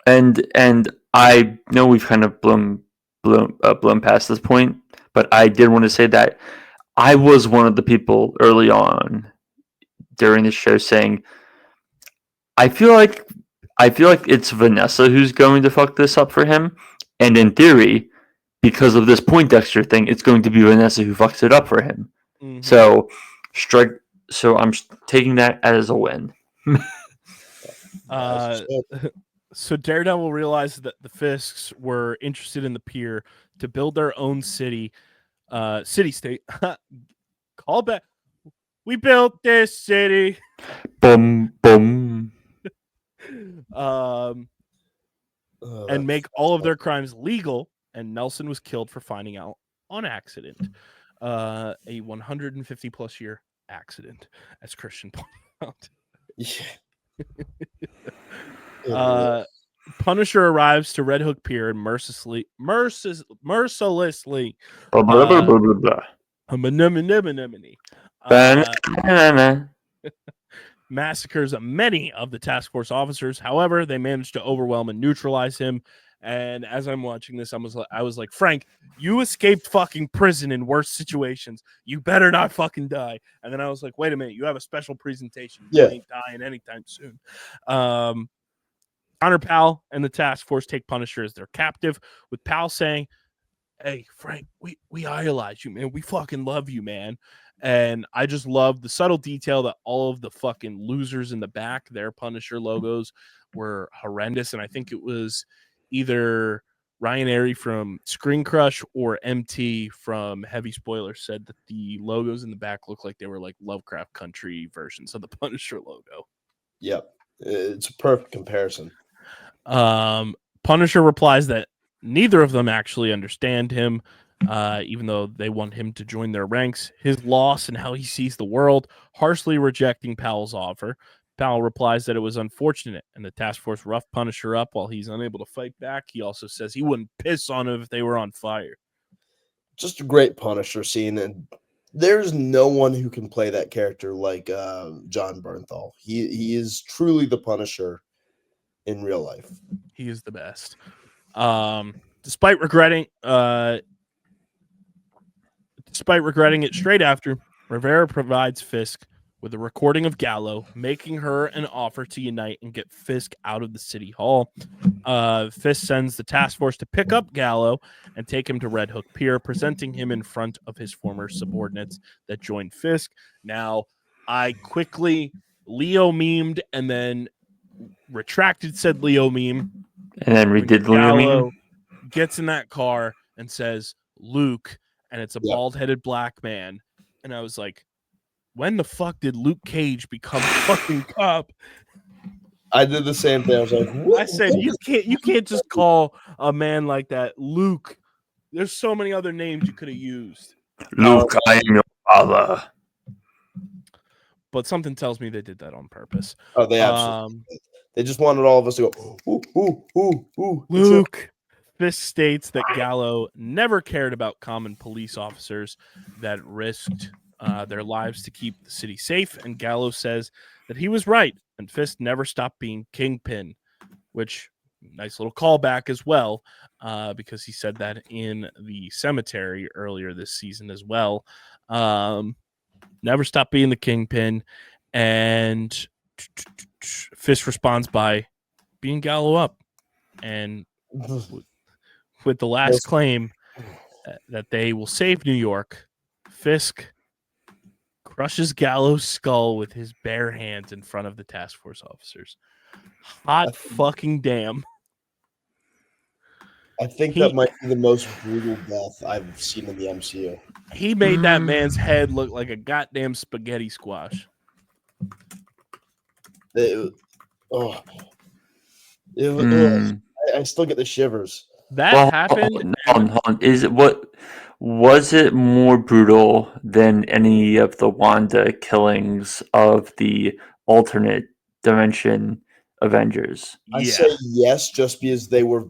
And I know we've kind of blown past this point, but I did want to say that I was one of the people early on during the show saying, I feel like it's Vanessa who's going to fuck this up for him, and in theory, because of this Poindexter thing, it's going to be Vanessa who fucks it up for him. Mm-hmm. So I'm taking that as a win. So Daredevil realized that the Fisks were interested in the pier to build their own city-state. Call back. We built this city. Boom, boom. And make all of their crimes legal. And Nelson was killed for finding out on accident. A 150-plus year accident, as Christian pointed out. Yeah. Punisher arrives to Red Hook Pier and mercilessly massacres many of the task force officers. However, they managed to overwhelm and neutralize him. And as I'm watching this, I was like, Frank, you escaped fucking prison in worse situations. You better not fucking die. And then I was like, wait a minute, you have a special presentation. You ain't dying anytime soon. Connor Powell and the task force take Punisher as their captive, with Powell saying, hey, Frank, we idolize you, man. We fucking love you, man. And I just love the subtle detail that all of the fucking losers in the back, their Punisher logos were horrendous. And I think it was either Ryan Airy from Screen Crush or MT from Heavy Spoilers said that the logos in the back looked like they were like Lovecraft Country versions of the Punisher logo. Yep. It's a perfect comparison. Punisher replies that neither of them actually understand him, even though they want him to join their ranks, his loss and how he sees the world, harshly rejecting Powell's offer. Powell replies that it was unfortunate and the task force roughed Punisher up while he's unable to fight back. He also says he wouldn't piss on him if they were on fire. Just a great Punisher scene, and there's no one who can play that character like John Bernthal. He is truly the Punisher in real life. He is the best. Despite regretting it straight after, Rivera provides Fisk with a recording of Gallo making her an offer to unite and get Fisk out of the city hall. Fisk sends the task force to pick up Gallo and take him to Red Hook Pier, presenting him in front of his former subordinates that joined Fisk. Now, I quickly Leo memed and then retracted said Leo meme. And then we did Leo meme. Gets in that car and says Luke, and it's a bald-headed black man. And I was like, when the fuck did Luke Cage become a fucking cop? I did the same thing. I was like, what? I said, you can't just call a man like that Luke. There's so many other names you could have used. Luke, I am your father. But something tells me they did that on purpose. Oh, they absolutely did. They just wanted all of us to go, ooh. Luke. This states that Gallo never cared about common police officers that risked their lives to keep the city safe, and Gallo says that he was right, and Fisk never stopped being Kingpin, which nice little callback as well, because he said that in the cemetery earlier this season as well. Never stopped being the Kingpin, and Fisk responds by being Gallo up, and with the last claim that they will save New York, Fisk crushes Gallo's skull with his bare hands in front of the task force officers. Hot fucking damn. I think that might be the most brutal death I've seen in the MCU. He made that man's head look like a goddamn spaghetti squash. I still get the shivers. That happened. Hold on. Was it more brutal than any of the Wanda killings of the alternate dimension Avengers? I say yes, just because they were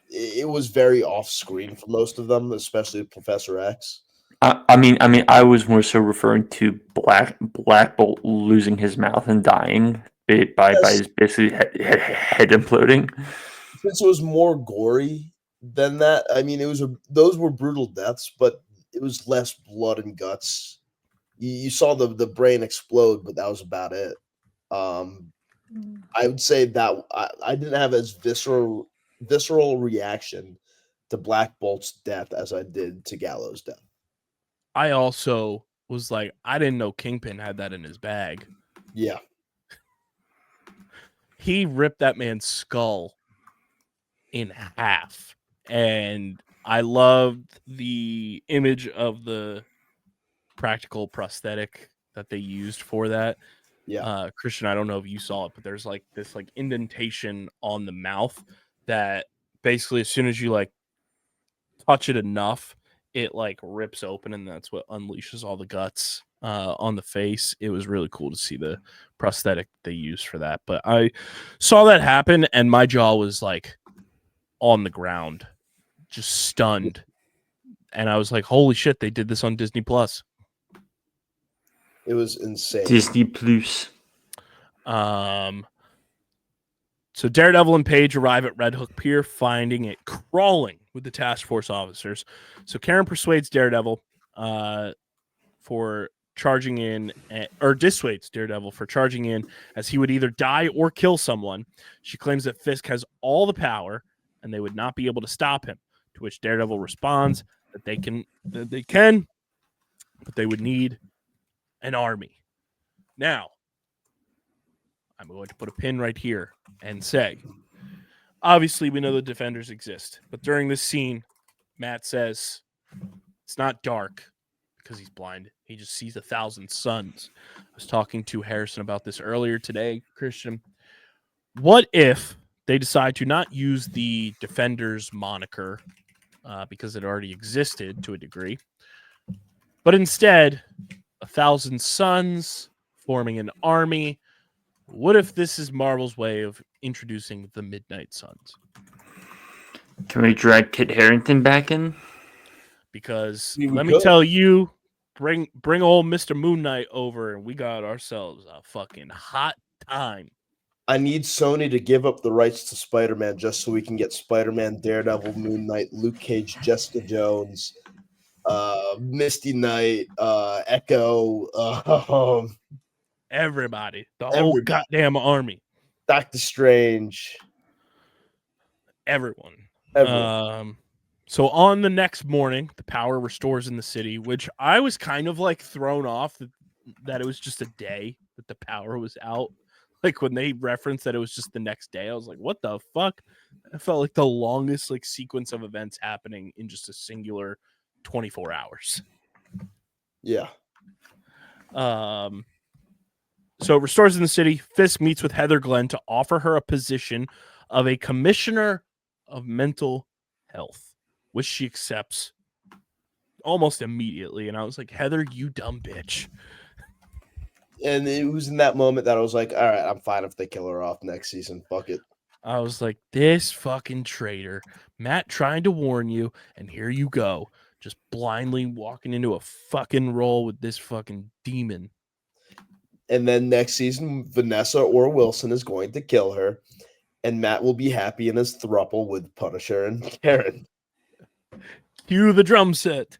it was very off screen for most of them, especially Professor X. I mean, I was more so referring to Black Bolt losing his mouth and dying by his basically head imploding. Since it was more gory than that, I mean, those were brutal deaths, but it was less blood and guts. You saw the brain explode, but that was about it. I would say that I didn't have as visceral reaction to Black Bolt's death as I did to Gallo's death. I also was like, I didn't know Kingpin had that in his bag. Yeah. He ripped that man's skull in half. And I loved the image of the practical prosthetic that they used for that. Yeah. Christian, I don't know if you saw it, but there's like this like indentation on the mouth that basically as soon as you like touch it enough, it like rips open, and that's what unleashes all the guts on the face. It was really cool to see the prosthetic they used for that. But I saw that happen, and my jaw was like on the ground, just stunned. And I was like, holy shit, they did this on Disney Plus. It was insane. Disney Plus. So Daredevil and Paige arrive at Red Hook Pier, finding it crawling with the task force officers. So Karen persuades Daredevil for charging in, or dissuades Daredevil for charging in, as he would either die or kill someone. She claims that Fisk has all the power, and they would not be able to stop him. To which Daredevil responds that they can, but they would need an army. Now, I'm going to put a pin right here and say, obviously we know the Defenders exist, but during this scene, Matt says it's not dark because he's blind. He just sees 1,000 suns. I was talking to Harrison about this earlier today, Christian. What if they decide to not use the Defenders moniker because it already existed to a degree, but instead 1,000 suns forming an army? What if this is Marvel's way of introducing the Midnight Suns? Can we drag Kit Harington back in? Because let me tell you, bring old Mr. Moon Knight over, and we got ourselves a fucking hot time. I need Sony to give up the rights to Spider-Man just so we can get Spider-Man, Daredevil, Moon Knight, Luke Cage, Jessica Jones, Misty Knight, Echo, Everybody, the whole Everybody. goddamn army, Doctor Strange, everyone. everyone. So on the next morning, the power restores in the city, which I was kind of like thrown off that it was just a day that the power was out. Like when they referenced that it was just the next day, I was like, what the fuck? I felt like the longest like sequence of events happening in just a singular 24 hours. Yeah. So it restores in the city. Fisk meets with Heather Glenn to offer her a position of a commissioner of mental health, which she accepts almost immediately. And I was like, Heather, you dumb bitch. And it was in that moment that I was like, all right, I'm fine if they kill her off next season. Fuck it. I was like, this fucking traitor. Matt trying to warn you, and here you go. Just blindly walking into a fucking role with this fucking demon. And then next season, Vanessa or Wilson is going to kill her. And Matt will be happy in his throuple with Punisher and Karen. Cue the drum set.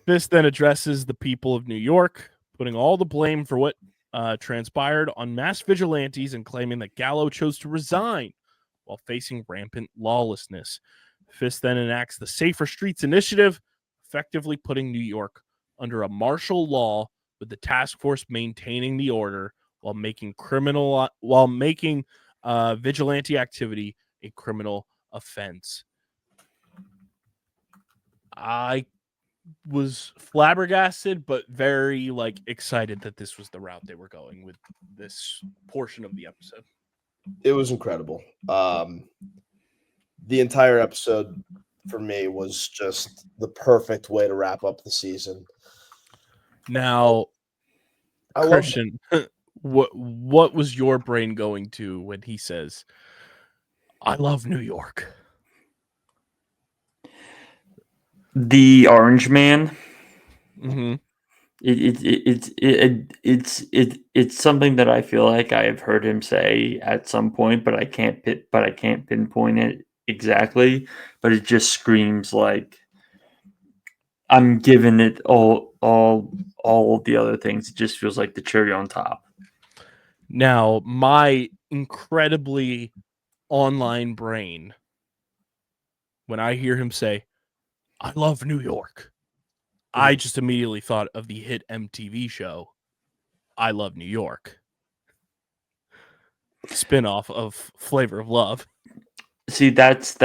This then addresses the people of New York, putting all the blame for what transpired on mass vigilantes and claiming that Gallo chose to resign while facing rampant lawlessness. Fisk then enacts the Safer Streets Initiative, effectively putting New York under a martial law with the task force maintaining the order while making vigilante activity a criminal offense. I was flabbergasted, but very like excited that this was the route they were going with this portion of the episode. It was incredible. The entire episode for me was just the perfect way to wrap up the season. Now, I Christian, what was your brain going to when he says, "I love New York"? The Orange Man. Mm-hmm. It's something that I feel like I have heard him say at some point, but I can't pinpoint it exactly. But it just screams like I'm giving it all of the other things. It just feels like the cherry on top. Now, my incredibly online brain, when I hear him say, "I love New York," I just immediately thought of the hit MTV show, I Love New York. Spin-off of Flavor of Love. See, that's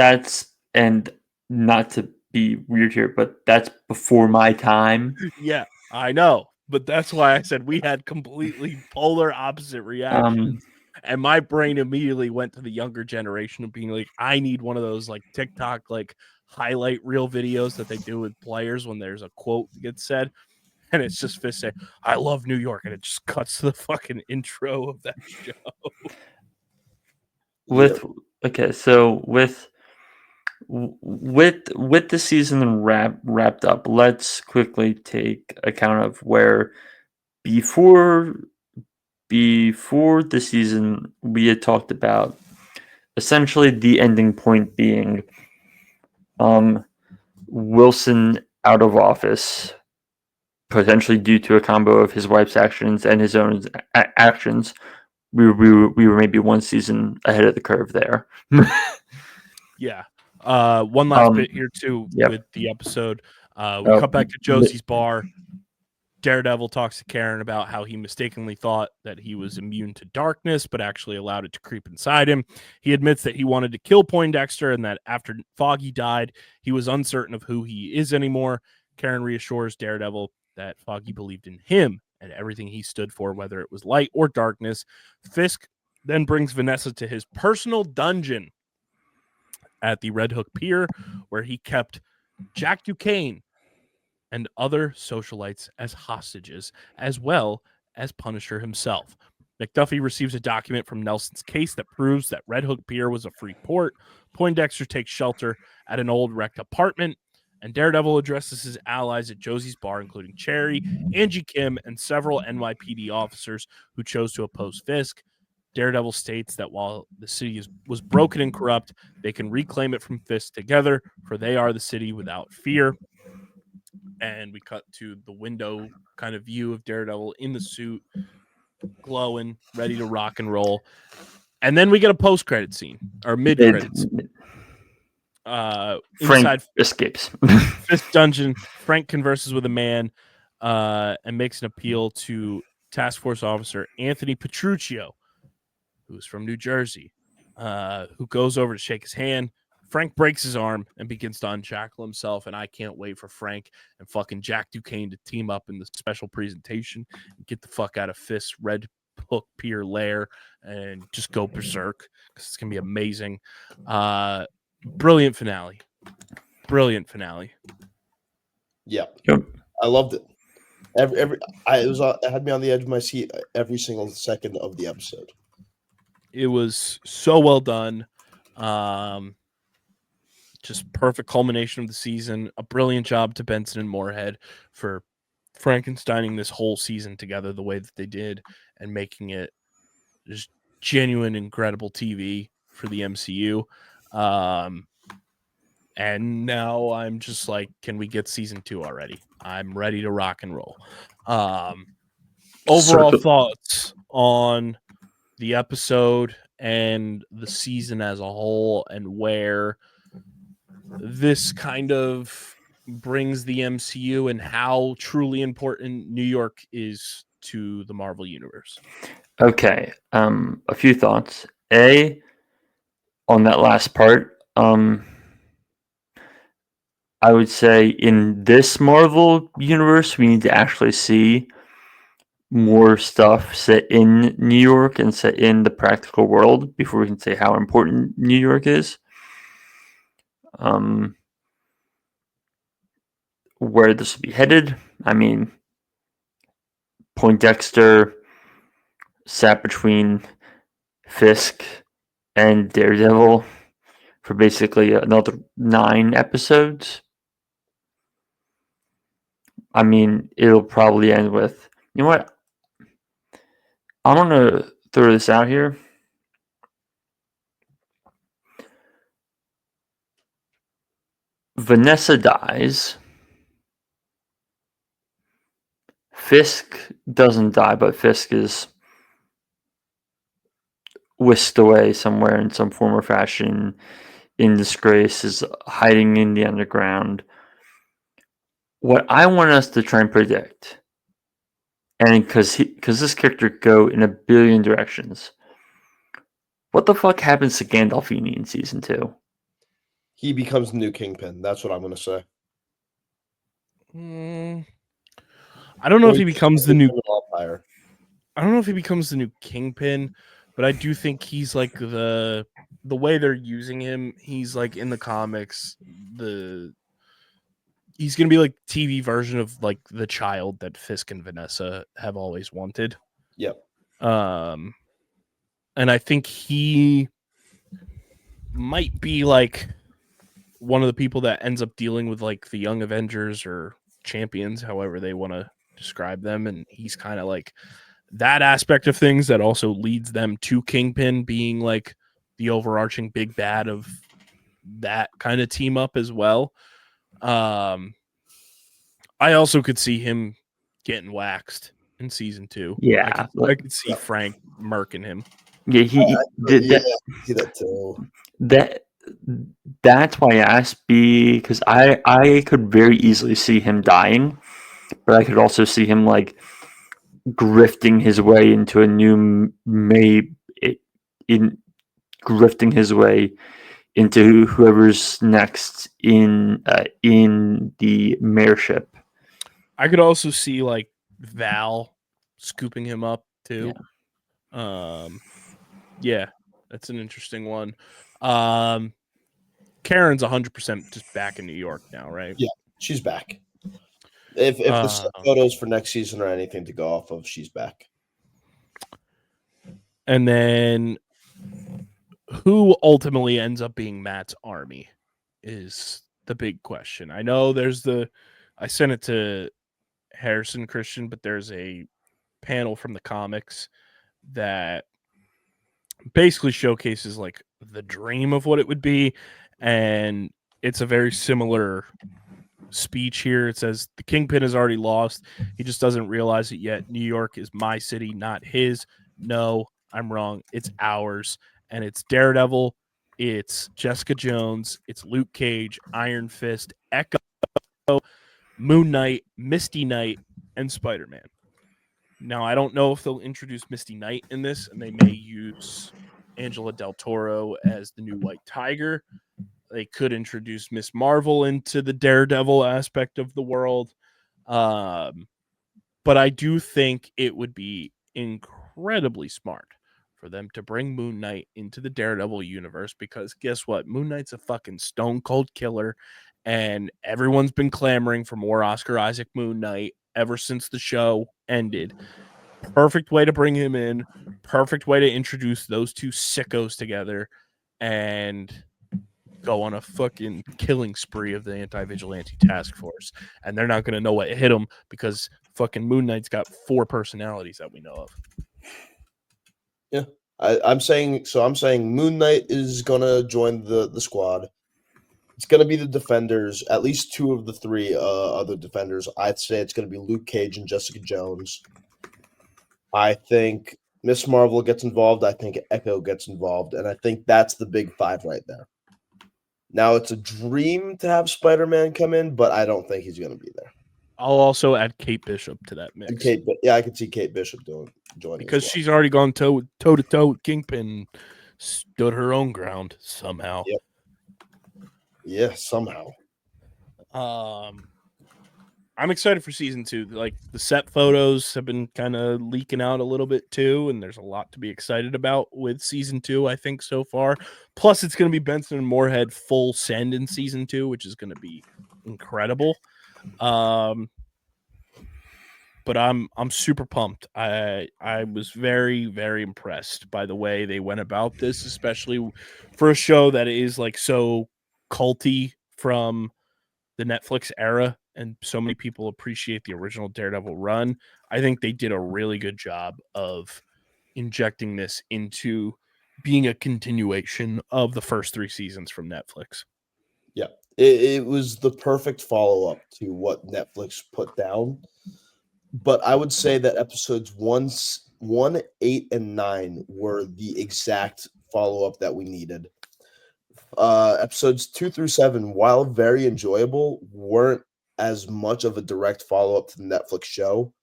and not to be weird here, but that's before my time. Yeah, I know. But that's why I said we had completely polar opposite reactions. And my brain immediately went to the younger generation of being like, I need one of those like TikTok like highlight reel videos that they do with players when there's a quote that gets said. And it's just Fisk saying, "I love New York," and it just cuts to the fucking intro of that show. So with the season wrapped up, let's quickly take account of where before the season we had talked about essentially the ending point being Wilson out of office, potentially due to a combo of his wife's actions and his own actions. We were maybe one season ahead of the curve there. Yeah. One last bit here too with the episode. We cut back to Josie's bar. Daredevil talks to Karen about how he mistakenly thought that he was immune to darkness, but actually allowed it to creep inside him. He admits that he wanted to kill Poindexter and that after Foggy died, he was uncertain of who he is anymore. Karen reassures Daredevil that Foggy believed in him and everything he stood for, whether it was light or darkness. Fisk then brings Vanessa to his personal dungeon at the Red Hook Pier, where he kept Jack Duquesne and other socialites as hostages, as well as Punisher himself. McDuffie receives a document from Nelson's case that proves that Red Hook Pier was a free port. Poindexter takes shelter at an old wrecked apartment, and Daredevil addresses his allies at Josie's bar, including Cherry, Angie Kim, and several NYPD officers who chose to oppose Fisk. Daredevil states that while the city was broken and corrupt, they can reclaim it from Fisk together, for they are the city without fear. And we cut to the window kind of view of Daredevil in the suit, glowing, ready to rock and roll. And then we get a post-credit scene, or mid-credit scene. Frank Inside escapes. Fisk dungeon, Frank converses with a man and makes an appeal to Task Force Officer Anthony Petruccio, who's from New Jersey, who goes over to shake his hand. Frank breaks his arm and begins to unshackle himself, and I can't wait for Frank and fucking Jack Duquesne to team up in the special presentation and get the fuck out of Fisk's Red Hook Pier lair and just go berserk, because it's gonna be amazing. Brilliant finale. Yeah, Yep. I loved it. It had me on the edge of my seat every single second of the episode. It was so well done. Just perfect culmination of the season. A brilliant job to Benson and Moorhead for Frankensteining this whole season together the way that they did and making it just genuine, incredible TV for the MCU. And now I'm just like, can we get season 2 already? I'm ready to rock and roll. Overall thoughts on the episode and the season as a whole, and where this kind of brings the MCU and how truly important New York is to the Marvel Universe. Okay. A few thoughts. On that last part, I would say in this Marvel universe, we need to actually see more stuff set in New York and set in the practical world before we can say how important New York is. Where this will be headed, I mean, Poindexter sat between Fisk and Daredevil for basically another 9 episodes. I mean, it'll probably end with, you know what? I'm going to throw this out here. Vanessa dies. Fisk doesn't die, but Fisk is whisked away somewhere in some form or fashion, in disgrace, is hiding in the underground. What I want us to try and predict, and because this character go in a billion directions, what the fuck happens to Gandolfini in season 2? He becomes the new Kingpin. That's what I'm going to say. I don't know if he becomes the new. Fire. I don't know if he becomes the new Kingpin, but I do think he's like the way they're using him. He's like in the comics. He's gonna be like TV version of like the child that Fisk and Vanessa have always wanted. Yep. And I think he might be like one of the people that ends up dealing with like the Young Avengers or Champions, however they want to describe them, and he's kind of like that aspect of things that also leads them to Kingpin being like the overarching big bad of that kind of team up as well. I also could see him getting waxed in season 2. Yeah, I could see Frank murking him. Yeah, he did that. See that too. That's why I asked, because I could very easily see him dying, but I could also see him like grifting his way into a new grifting his way into whoever's next in the mayorship. I could also see like Val scooping him up too. Yeah, that's an interesting one. Karen's 100% just back in New York now, right? Yeah, she's back. If the photos for next season are anything to go off of, she's back. And then who ultimately ends up being Matt's army is the big question. I know I sent it to Harrison Christian, but there's a panel from the comics that basically showcases like the dream of what it would be, and it's a very similar speech here. It says the Kingpin has already lost. He just doesn't realize it yet. New York is my city, not his. No, I'm wrong. It's ours. And it's Daredevil, it's Jessica Jones, it's Luke Cage, Iron Fist, Echo, Moon Knight, Misty Knight, and Spider-Man. Now, I don't know if they'll introduce Misty Knight in this, and they may use Angela Del Toro as the new White Tiger. They could introduce Miss Marvel into the Daredevil aspect of the world. But I do think it would be incredibly smart for them to bring Moon Knight into the Daredevil universe, because guess what? Moon Knight's a fucking stone cold killer, and everyone's been clamoring for more Oscar Isaac Moon Knight ever since the show ended. Perfect way to bring him in, perfect way to introduce those two sickos together and go on a fucking killing spree of the anti-vigilante task force. And they're not going to know what hit them because fucking Moon Knight's got 4 personalities that we know of. Yeah. I'm saying Moon Knight is gonna join the squad. It's gonna be the Defenders, at least 2 of the 3 other Defenders. I'd say it's gonna be Luke Cage and Jessica Jones. I think Miss Marvel gets involved. I think Echo gets involved, and I think that's the big 5 right there. Now it's a dream to have Spider-Man come in, but I don't think he's gonna be there. I'll also add Kate Bishop to that mix. I could see Kate Bishop joining because she's already gone toe to toe with Kingpin, stood her own ground somehow. Yep. Yeah, somehow. I'm excited for season 2. Like, the set photos have been kind of leaking out a little bit too, and there's a lot to be excited about with season 2, I think, so far. Plus, it's going to be Benson and Moorhead full send in season 2, which is going to be incredible. But I'm super pumped. I was very, very impressed by the way they went about this, especially for a show that is like so culty from the Netflix era, and so many people appreciate the original Daredevil run. I think they did a really good job of injecting this into being a continuation of the first 3 seasons from Netflix. Yeah, it was the perfect follow-up to what Netflix put down. But I would say that episodes 1, 8, and 9 were the exact follow-up that we needed. Episodes 2 through 7, while very enjoyable, weren't as much of a direct follow-up to the Netflix show.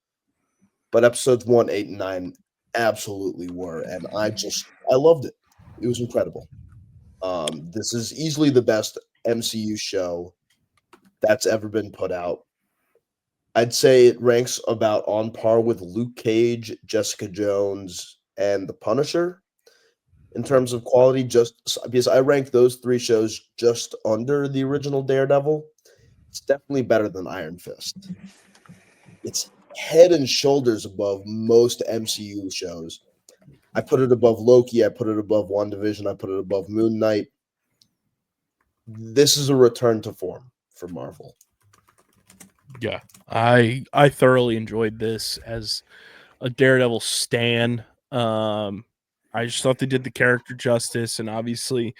But episodes 1, 8, and 9 absolutely were, and I loved it. It was incredible. This is easily the best MCU show that's ever been put out. I'd say it ranks about on par with Luke Cage, Jessica Jones, and The Punisher in terms of quality, just because I rank those 3 shows just under the original Daredevil. It's definitely better than Iron Fist. It's head and shoulders above most MCU shows. I put it above Loki. I put it above WandaVision. I put it above Moon Knight. This is a return to form for Marvel. Yeah, I thoroughly enjoyed this as a Daredevil stan. I just thought they did the character justice, and obviously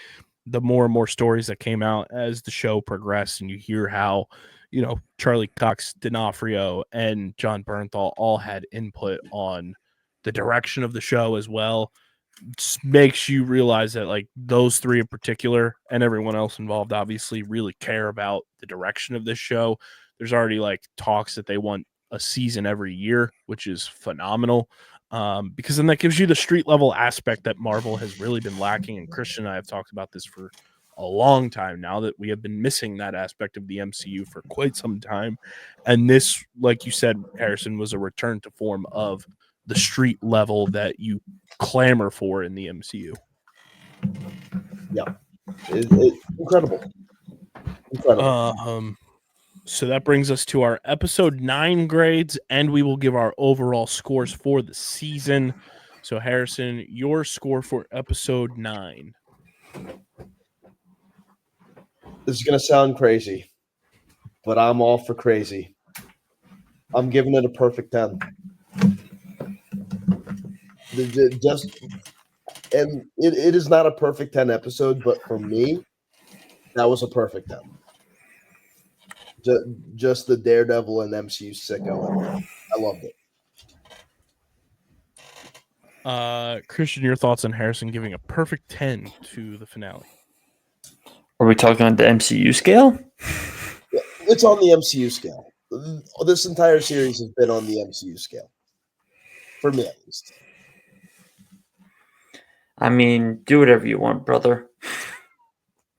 the more and more stories that came out as the show progressed, and you hear how, you know, Charlie Cox, D'Onofrio, and John Bernthal all had input on the direction of the show as well. Just makes you realize that, like, those 3 in particular, and everyone else involved, obviously really care about the direction of this show. There's already like talks that they want a season every year, which is phenomenal. Because then that gives you the street level aspect that Marvel has really been lacking. And Christian and I have talked about this for a long time now, that we have been missing that aspect of the MCU for quite some time. And this, like you said, Harrison, was a return to form of the street level that you clamor for in the MCU. Yeah, it's incredible. So that brings us to our episode 9 grades, and we will give our overall scores for the season. So Harrison, your score for episode 9. This is going to sound crazy, but I'm all for crazy. I'm giving it a perfect 10. And it is not a perfect 10 episode, but for me, that was a perfect 10. Just the Daredevil and MCU sicko. I loved it. Christian, your thoughts on Harrison giving a perfect 10 to the finale? Are we talking on the MCU scale? It's on the MCU scale. This entire series has been on the MCU scale. For me, at least. I mean, do whatever you want, brother.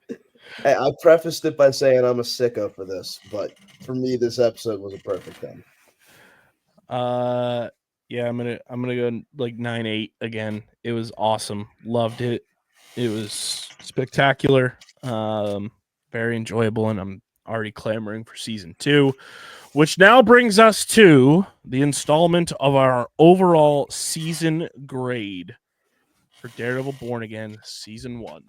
Hey, I prefaced it by saying I'm a sicko for this, but for me, this episode was a perfect 10. Yeah, I'm gonna go like 9-8 again. It was awesome. Loved it. It was spectacular. Very enjoyable, and I'm already clamoring for season 2, which now brings us to the installment of our overall season grade for Daredevil Born Again season 1.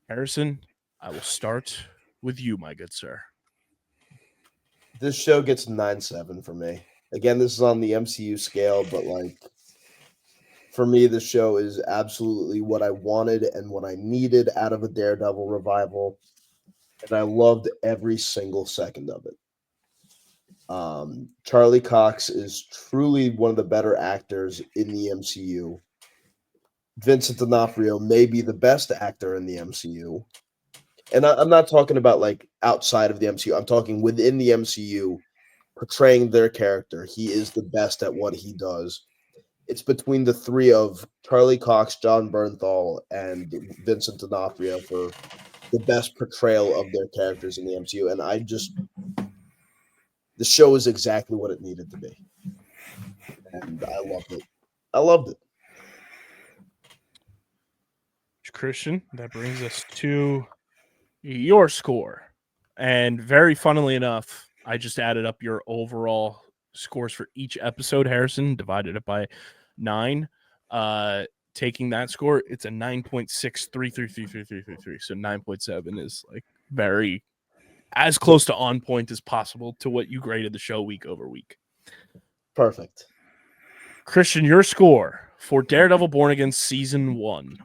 Harrison, I will start with you, my good sir. This show gets 9.7 for me. Again, this is on the MCU scale, but like for me, this show is absolutely what I wanted and what I needed out of a Daredevil revival, and I loved every single second of it. Charlie Cox is truly one of the better actors in the MCU. Vincent D'Onofrio may be the best actor in the MCU. And I'm not talking about like outside of the MCU. I'm talking within the MCU, portraying their character. He is the best at what he does. It's between the three of Charlie Cox, John Bernthal, and Vincent D'Onofrio for the best portrayal of their characters in the MCU. And the show is exactly what it needed to be. And I loved it. I loved it. Christian, that brings us to your score. And very funnily enough, I just added up your overall scores for each episode, Harrison, divided it by 9. Taking that score, it's a 9.63333333. So 9.7 is like very as close to on point as possible to what you graded the show week over week. Perfect. Christian, your score for Daredevil Born Again season 1.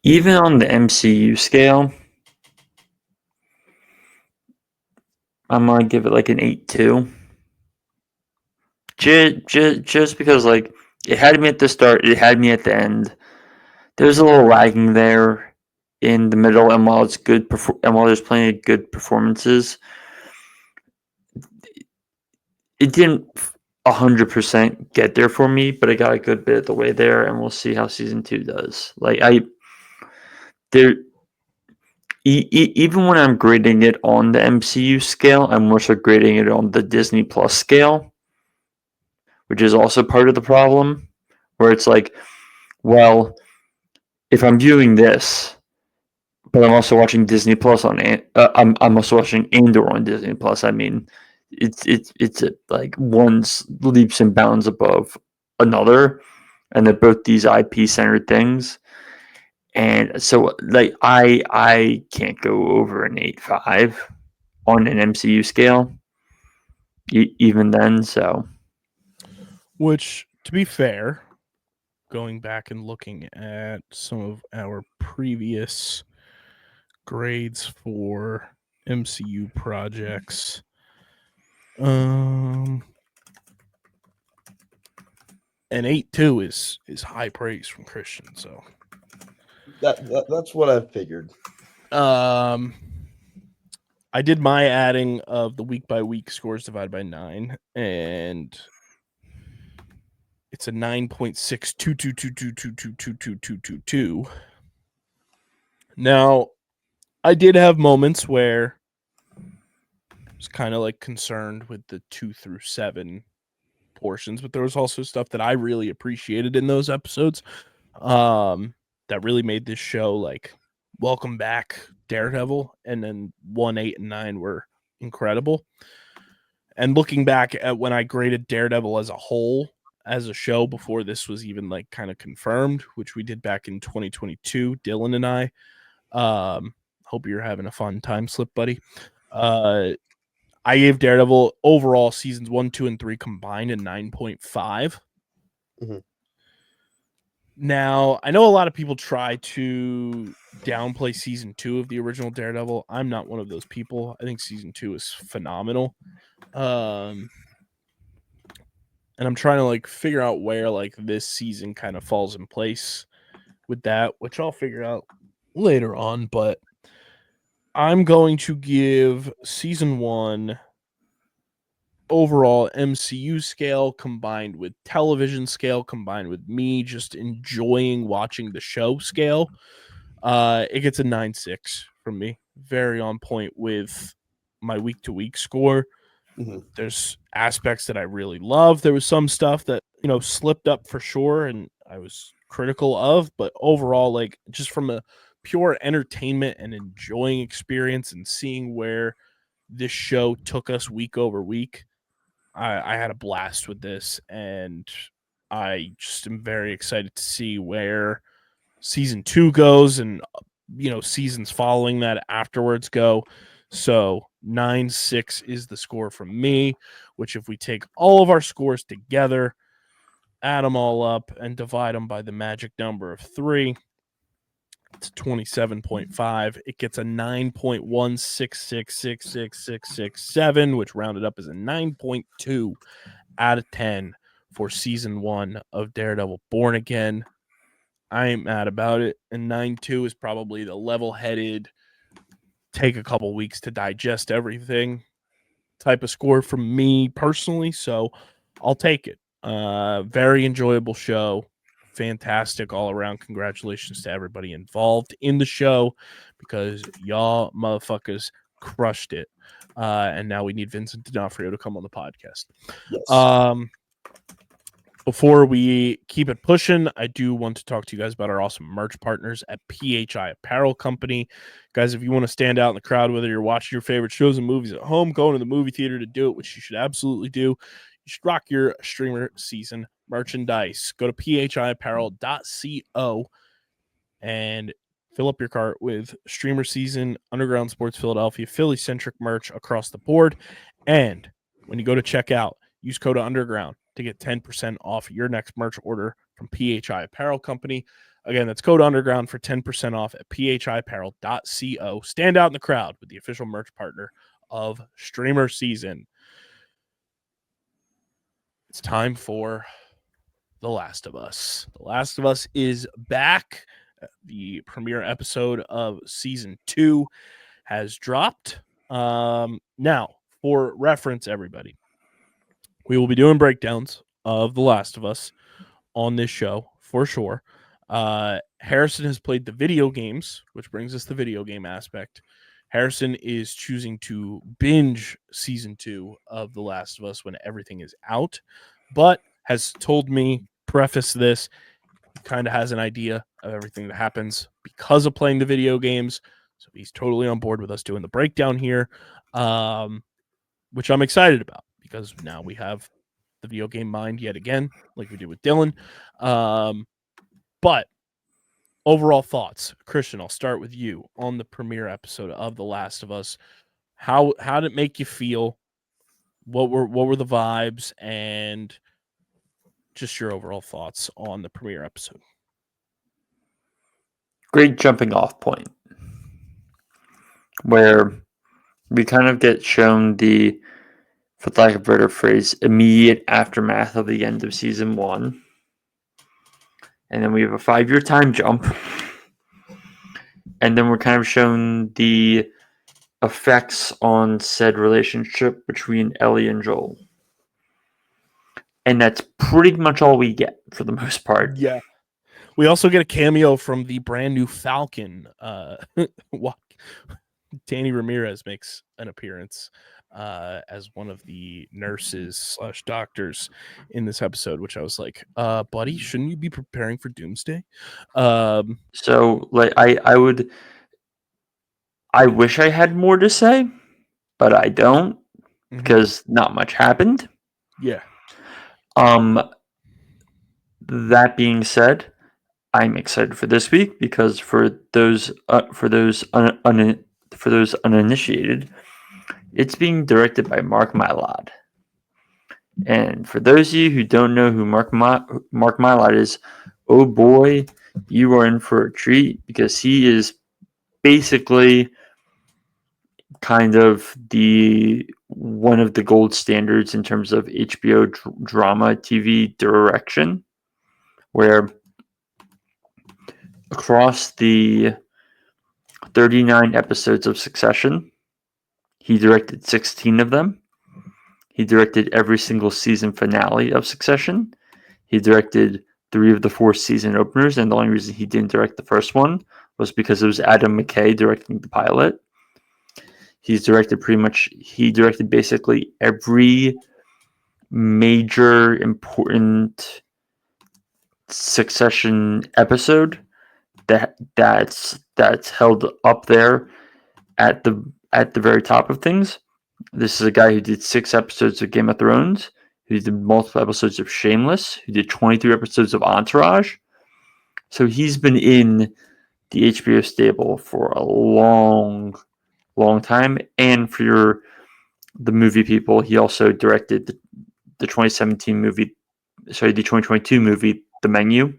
Even on the MCU scale, I'm gonna give it like an 8.2. Just because like it had me at the start, it had me at the end. There's a little lagging there in the middle, and while it's good, and while there's plenty of good performances, it didn't 100% get there for me, but it got a good bit of the way there, and we'll see how season 2 does. Like even when I'm grading it on the MCU scale, I'm more so grading it on the Disney Plus scale, which is also part of the problem, where it's like, well, if I'm viewing this, but I'm also watching Disney Plus I'm also watching Andor on Disney Plus. I mean, it's like one's leaps and bounds above another, and they're both these IP centered things. And so, like, I can't go over an 8.5 on an MCU scale, even then. So, which, to be fair, going back and looking at some of our previous grades for MCU projects, an 8.2 is high praise from Christian. So that's what I figured. I did my adding of the week by week scores divided by 9, and it's a 9.622222222222. Now, I did have moments where I was kind of like concerned with the 2 through 7 portions, but there was also stuff that I really appreciated in those episodes that really made this show like welcome back Daredevil, and then 1, 8, and 9 were incredible. And looking back at when I graded Daredevil as a whole, as a show before this was even like kind of confirmed, which we did back in 2022, Dylan and I, hope you're having a fun time slip, buddy. I gave Daredevil overall seasons 1, 2, and 3 combined a 9.5. Mhm. Now, I know a lot of people try to downplay season 2 of the original Daredevil. I'm not one of those people. I think season 2 is phenomenal. And I'm trying to like figure out where like this season kind of falls in place with that, which I'll figure out later on, but I'm going to give season 1 overall MCU scale combined with television scale combined with me just enjoying watching the show scale. It gets a 9.6 from me. Very on point with my week to week score. Mhm. There's aspects that I really love. There was some stuff that, slipped up for sure and I was critical of, but overall, like just from a pure entertainment and enjoying experience and seeing where this show took us week over week, I had a blast with this, and I just am very excited to see where season 2 goes and seasons following that afterwards go. So 9.6 is the score from me, which if we take all of our scores together, add them all up and divide them by the magic number of 3, it's 27.5. It gets a 9.1666667, which rounded up is a 9.2 out of 10 for season 1 of Daredevil Born Again. I ain't mad about it. And 9.2 is probably the level-headed, take a couple weeks to digest everything type of score from me personally. So I'll take it. Very enjoyable show. Fantastic all around. Congratulations to everybody involved in the show because y'all motherfuckers crushed it. And now we need Vincent D'Onofrio to come on the podcast. Yes. Before we keep it pushing, I do want to talk to you guys about our awesome merch partners at PHI Apparel Company. Guys, if you want to stand out in the crowd, whether you're watching your favorite shows and movies at home, going to the movie theater to do it, which you should absolutely do, you should rock your Streamer Season merchandise. Go to phiapparel.co and fill up your cart with Streamer Season, Underground Sports Philadelphia, Philly-centric merch across the board. And when you go to check out, use code Underground to get 10% off your next merch order from PHI Apparel Company. Again, that's code Underground for 10% off at phiapparel.co. Stand out in the crowd with the official merch partner of Streamer Season. It's time for The Last of Us. The Last of Us is back. The premiere episode of season 2 has dropped. Now, for reference, everybody, we will be doing breakdowns of The Last of Us on this show for sure. Harrison has played the video games, which brings us the video game aspect. Harrison is choosing to binge season 2 of The Last of Us when everything is out, but has told me, preface this, he kind of has an idea of everything that happens because of playing the video games. So he's totally on board with us doing the breakdown here, which I'm excited about because now we have the video game mind yet again, like we did with Dylan. But overall thoughts, Christian, I'll start with you on the premiere episode of The Last of Us. How did it make you feel? What were the vibes and just your overall thoughts on the premiere episode? Great jumping off point where we kind of get shown the, for lack of a better phrase, immediate aftermath of the end of season 1. And then we have a 5-year time jump. And then we're kind of shown the effects on said relationship between Ellie and Joel. And that's pretty much all we get for the most part. Yeah. We also get a cameo from the brand new Falcon. Danny Ramirez makes an appearance as one of the nurses / doctors in this episode, which I was like, buddy, shouldn't you be preparing for Doomsday? So like I wish I had more to say, but I don't because not much happened. Yeah. That being said, I'm excited for this week because for those uninitiated, It's being directed by Mark Mylod. And for those of you who don't know who Mark Mylod is, oh boy, you are in for a treat because he is basically kind of one of the gold standards in terms of HBO drama TV direction, where across the 39 episodes of Succession, he directed 16 of them. He directed every single season finale of Succession. He directed 3 of the 4 season openers, and the only reason he didn't direct the first one was because it was Adam McKay directing the pilot. He directed basically every major important Succession episode that's held up there at the very top of things. This is a guy who did 6 episodes of Game of Thrones, who did multiple episodes of Shameless, who did 23 episodes of Entourage. So he's been in the HBO stable for a long time. And for the movie people, he also directed the 2022 movie, The Menu.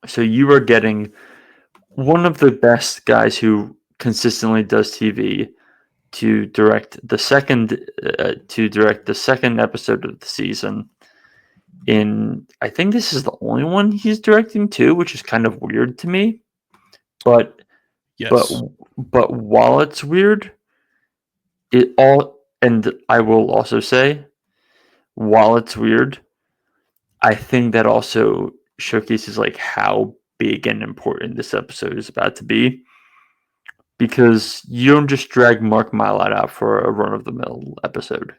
So you are getting one of the best guys who consistently does TV to direct the second episode of the season. I think this is the only one he's directing too, which is kind of weird to me. But Yes. but while it's weird, and I will also say, while it's weird, I think that also showcases like how big and important this episode is about to be. Because you don't just drag Mark Mylod out for a run-of-the-mill episode.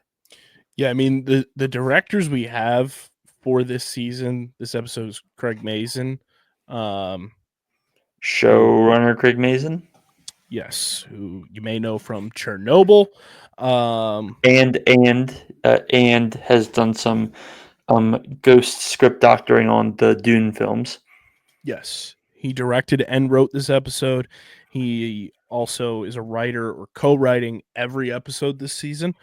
Yeah, I mean, the directors we have for this season, this episode is Craig Mazin. Showrunner Craig Mazin? Yes, who you may know from Chernobyl. And has done some ghost script doctoring on the Dune films. Yes, he directed and wrote this episode. He also is a writer or co-writing every episode this season.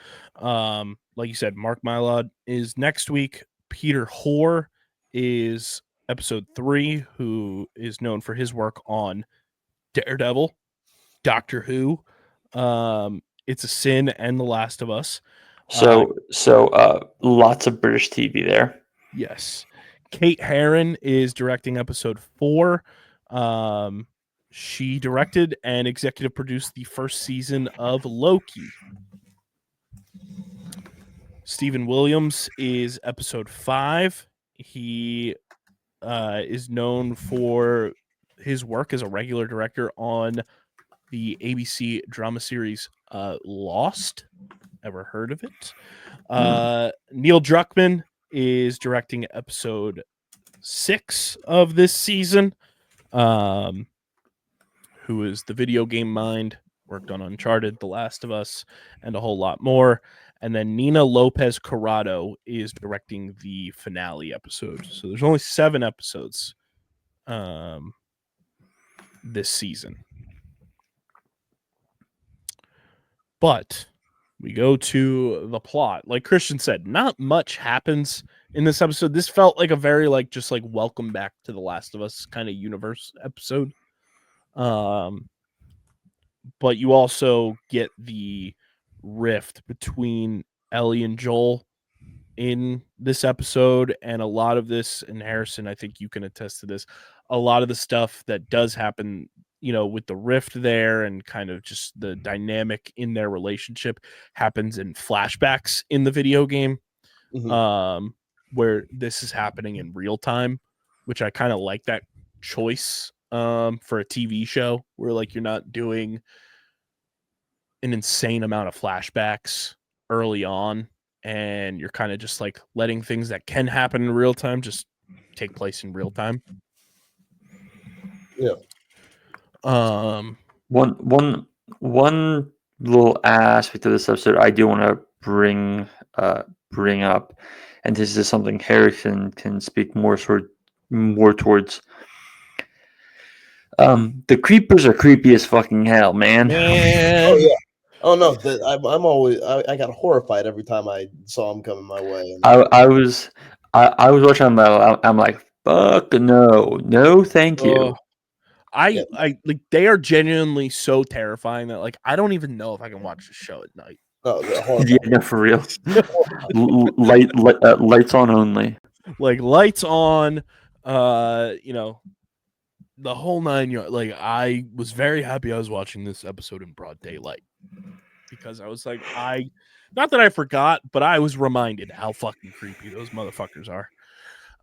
Like you said, Mark Mylod is next week. Peter Hoare is episode 3, who is known for his work on Daredevil, Doctor Who, It's a Sin, and The Last of Us. So lots of British TV there. Yes. Kate Herron is directing episode 4. She directed and executive produced the first season of Loki. Stephen Williams is episode 5. He is known for his work as a regular director on the ABC drama series Lost. Ever heard of it? Neil Druckmann is directing episode 6 of this season. Who is the video game mind, worked on Uncharted, The Last of Us, and a whole lot more. And then Nina Lopez Corrado is directing the finale episode. So there's only 7 episodes this season. But we go to the plot. Like Christian said, not much happens in this episode. This felt like a very just welcome back to The Last of Us kind of universe episode. But you also get the rift between Ellie and Joel in this episode, and a lot of this, and Harrison, I think you can attest to this, a lot of the stuff that does happen, with the rift there and kind of just the dynamic in their relationship happens in flashbacks in the video game, where this is happening in real time, which I kind of like that choice for a TV show where you're not doing an insane amount of flashbacks early on, and you're kind of just letting things that can happen in real time just take place in real time. Yeah. One little aspect of this episode I do want to bring up, and this is something Harrison can speak more towards. The creepers are creepy as fucking hell, man. Oh Oh no, I'm always I got horrified every time I saw him coming my way. And I was watching. I'm like, fuck no, thank you. Yeah. I like they are genuinely so terrifying that like I don't even know if I can watch the show at night. no, they're Yeah, horrifying. no, for real. Lights on only. Like lights on, you know, the whole 9 yards. Like I was very happy I was watching this episode in broad daylight because I was like, not that I forgot, but I was reminded how fucking creepy those motherfuckers are,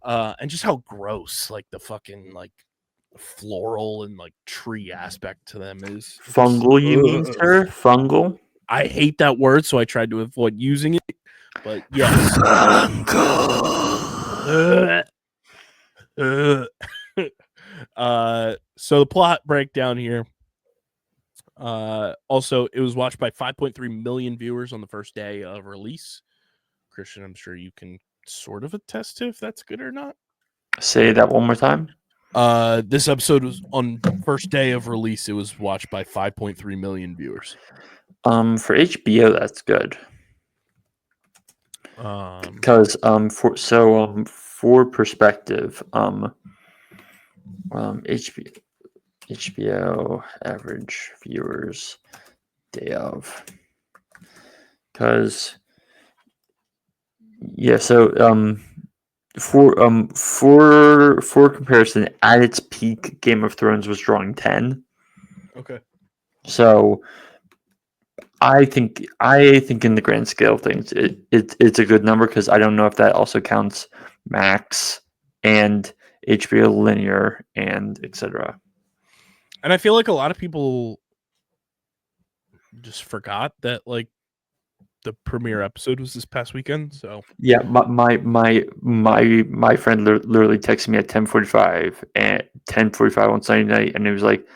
and just how gross like the fucking like floral and like tree aspect to them is. Fungal, you mean, sir? Fungal. I hate that word, so I tried to avoid using it. But yes. So the plot breakdown here. Also, it was watched by 5.3 million viewers on the first day of release. Christian, I'm sure you can sort of attest to if that's good or not. Say that one more time. This episode was on first day of release. It was watched by 5.3 million viewers. For HBO, that's good. Because for perspective, HBO average viewers day of, because yeah, so for comparison, at its peak, Game of Thrones was drawing 10. Okay. So I think in the grand scale of things, it's a good number, because I don't know if that also counts Max and HBO linear and etc. And I feel like a lot of people just forgot that like the premiere episode was this past weekend. So yeah, my friend literally texted me at 10:45 and 10:45 on Sunday night, and it was like,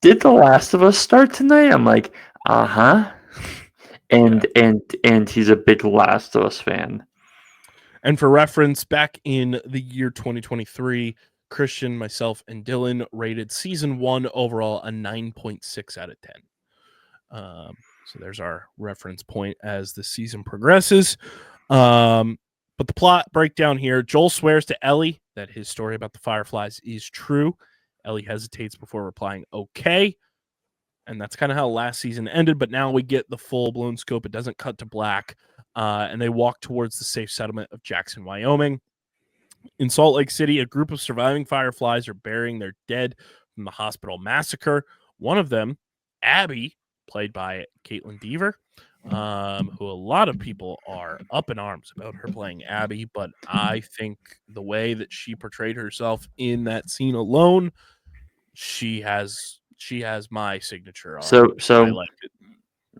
"Did The Last of Us start tonight?" I'm like, "Uh-huh." And he's a big Last of Us fan. And for reference, back in the year 2023, Christian, myself, and Dylan rated season 1 overall a 9.6 out of 10. So there's our reference point as the season progresses. But the plot breakdown here: Joel swears to Ellie that his story about the Fireflies is true. Ellie hesitates before replying, okay. And that's kind of how last season ended. But now we get the full-blown scope. It doesn't cut to black. And they walk towards the safe settlement of Jackson, Wyoming. In Salt Lake City, a group of surviving Fireflies are burying their dead from the hospital massacre. One of them, Abby, played by Caitlin Dever, who a lot of people are up in arms about her playing Abby, but I think the way that she portrayed herself in that scene alone, she has my signature on it. So I like it.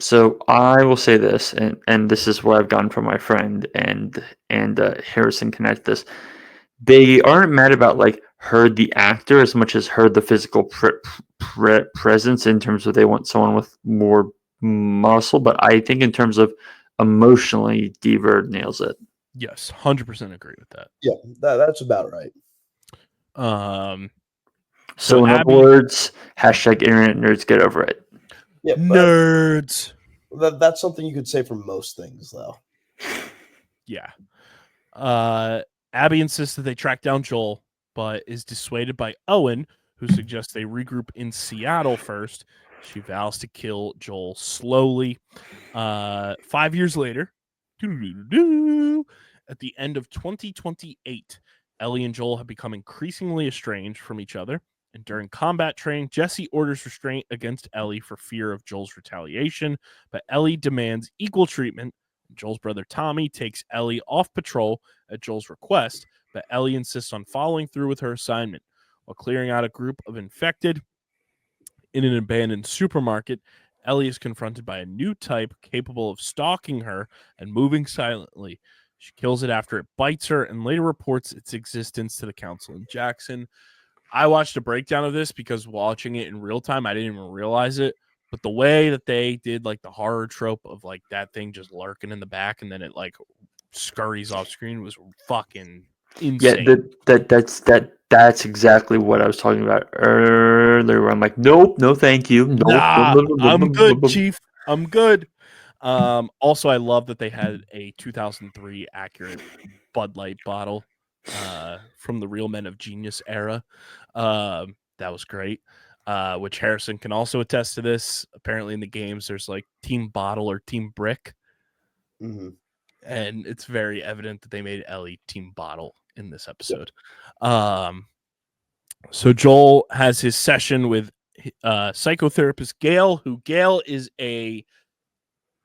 So I will say this, and this is where I've gone from my friend and Harrison connect this. They aren't mad about like her, the actor, as much as her, the physical presence, in terms of they want someone with more muscle. But I think in terms of emotionally, Dever nails it. Yes, 100% agree with that. Yeah, that's about right. So in Abby, other words, hashtag internet nerds, get over it. Yeah, nerds. That's something you could say for most things, though. Yeah. Abby insists that they track down Joel, but is dissuaded by Owen, who suggests they regroup in Seattle first. She vows to kill Joel slowly. 5 years later, at the end of 2028, Ellie and Joel have become increasingly estranged from each other. And during combat training, Jesse orders restraint against Ellie for fear of Joel's retaliation, but Ellie demands equal treatment. Joel's brother Tommy takes Ellie off patrol at Joel's request, but Ellie insists on following through with her assignment. While clearing out a group of infected in an abandoned supermarket, Ellie is confronted by a new type capable of stalking her and moving silently. She kills it after it bites her and later reports its existence to the council in Jackson. I watched a breakdown of this because watching it in real time, I didn't even realize it. But the way that they did like the horror trope of like that thing just lurking in the back and then it like scurries off screen was fucking insane. Yeah, That's exactly what I was talking about earlier. Where I'm like, nope, no, thank you, nope. Nah, Nope, nope, nope, I'm nope, good, nope, nope. Chief. I'm good. Also, I love that they had a 2003 accurate Bud Light bottle from the Real Men of Genius era. That was great. Which Harrison can also attest to this. Apparently, in the games, there's like Team Bottle or Team Brick, Mm-hmm. and it's very evident that they made Ellie Team Bottle in this episode. So Joel has his session with psychotherapist Gail, who Gail is a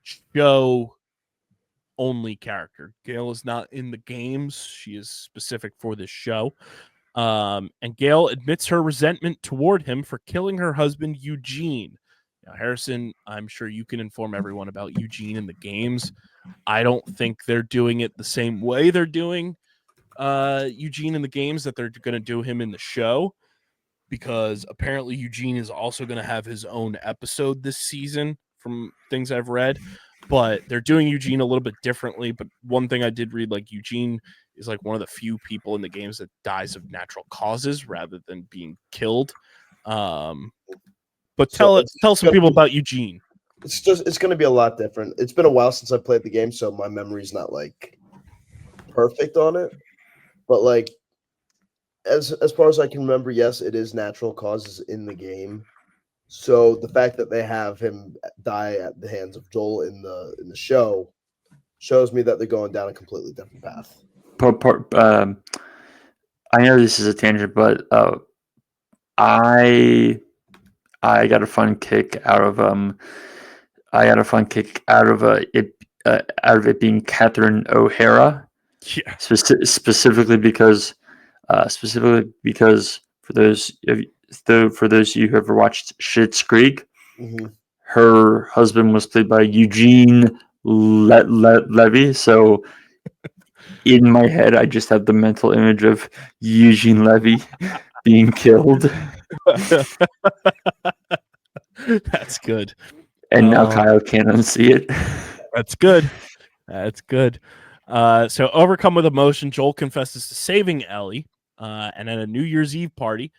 show only character. Gail is not in the games. She is specific for this show. And Gail admits her resentment toward him for killing her husband, Eugene. Now, Harrison, I'm sure you can inform everyone about Eugene in the games. I don't think they're doing it the same way they're doing Eugene in the games that they're going to do him in the show, because apparently Eugene is also going to have his own episode this season from things I've read, but they're doing Eugene a little bit differently. But one thing I did read, like Eugene is like one of the few people in the games that dies of natural causes rather than being killed. But tell some people about Eugene. It's going to be a lot different. It's been a while since I played the game, so my memory's not like perfect on it. But like as far as I can remember, yes, it is natural causes in the game. So the fact that they have him die at the hands of Joel in the show shows me that they're going down a completely different path. I know this is a tangent, but I got a fun kick out of it being Catherine O'Hara. Yeah. Specifically because for those of you who ever watched Schitt's Creek, Mm-hmm. her husband was played by Eugene Levy. So in my head, I just have the mental image of Eugene Levy being killed. That's good. And now Kyle can't unsee it. That's good. That's good. So overcome with emotion, Joel confesses to saving Ellie. And at a New Year's Eve party,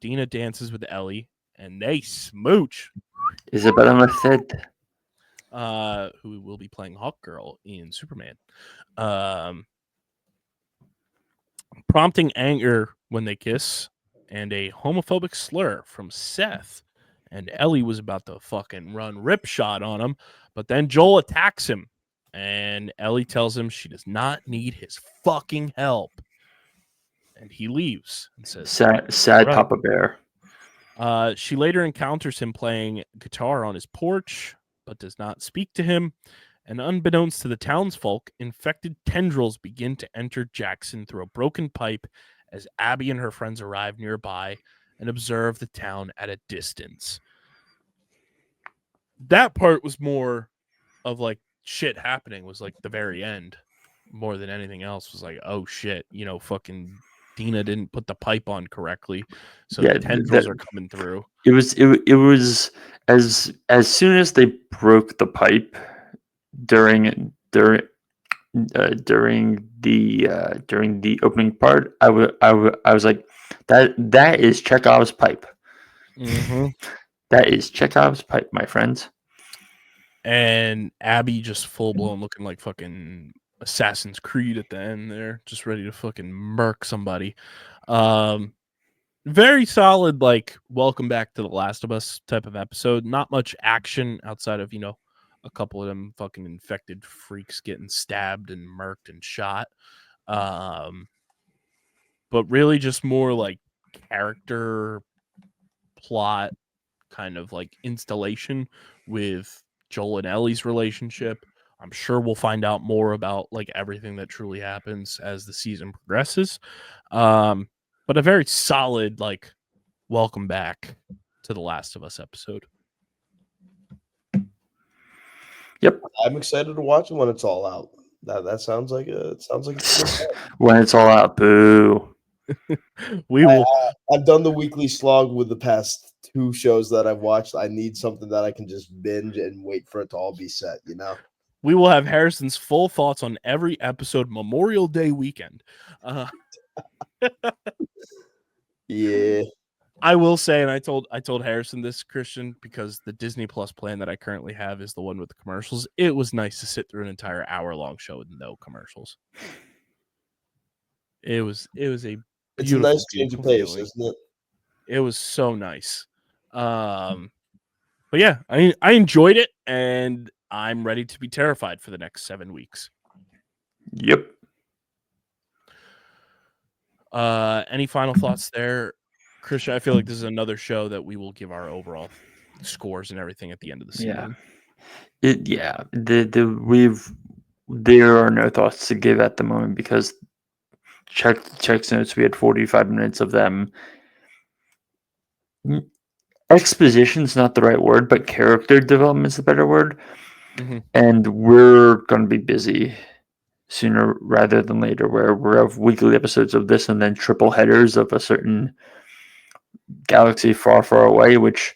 Dina dances with Ellie and they smooch. Isabella Merced. Who will be playing Hawkgirl in Superman. Prompting anger when they kiss and a homophobic slur from Seth. And Ellie was about to fucking run ripshot on him, but then Joel attacks him. And Ellie tells him she does not need his fucking help. And he leaves and says, sad right. Papa Bear. She later encounters him playing guitar on his porch, but does not speak to him. And unbeknownst to the townsfolk, infected tendrils begin to enter Jackson through a broken pipe as Abby and her friends arrive nearby and observe the town at a distance. That part was more of like shit happening, was like the very end more than anything else. Was like, oh shit, fucking Dina didn't put the pipe on correctly, so the tendrils are coming through. It was as soon as they broke the pipe during the opening part, I was like, that is Chekhov's pipe. Mm-hmm. That is Chekhov's pipe, my friends. And Abby just full blown looking like fucking Assassin's Creed at the end there, just ready to fucking murk somebody. Very solid, like welcome back to The Last of Us type of episode. Not much action outside of, a couple of them fucking infected freaks getting stabbed and murked and shot. But really just more like character plot kind of like installation with Joel and Ellie's relationship. I'm sure we'll find out more about like everything that truly happens as the season progresses. But a very solid like welcome back to The Last of Us episode. Yep, I'm excited to watch it when it's all out. That sounds like when it's all out. Boo. I've done the weekly slog with the past 2 shows that I've watched. I need something that I can just binge and wait for it to all be set. We will have Harrison's full thoughts on every episode Memorial Day weekend. Yeah. I will say, and I told Harrison this, Christian, because the Disney Plus plan that I currently have is the one with the commercials. It was nice to sit through an entire hour-long show with no commercials. It was a It's a beautiful, nice change beautiful of pace, feeling. isn't it? It was so nice. But yeah, I enjoyed it, and I'm ready to be terrified for the next 7 weeks. Yep. Any final thoughts there, Christian? I feel like this is another show that we will give our overall scores and everything at the end of the season. There are no thoughts to give at the moment because checks notes, we had 45 minutes of them. Exposition's not the right word, but character development is the better word. Mm-hmm. And we're going to be busy sooner rather than later, where we have weekly episodes of this and then triple headers of a certain galaxy far, far away, which,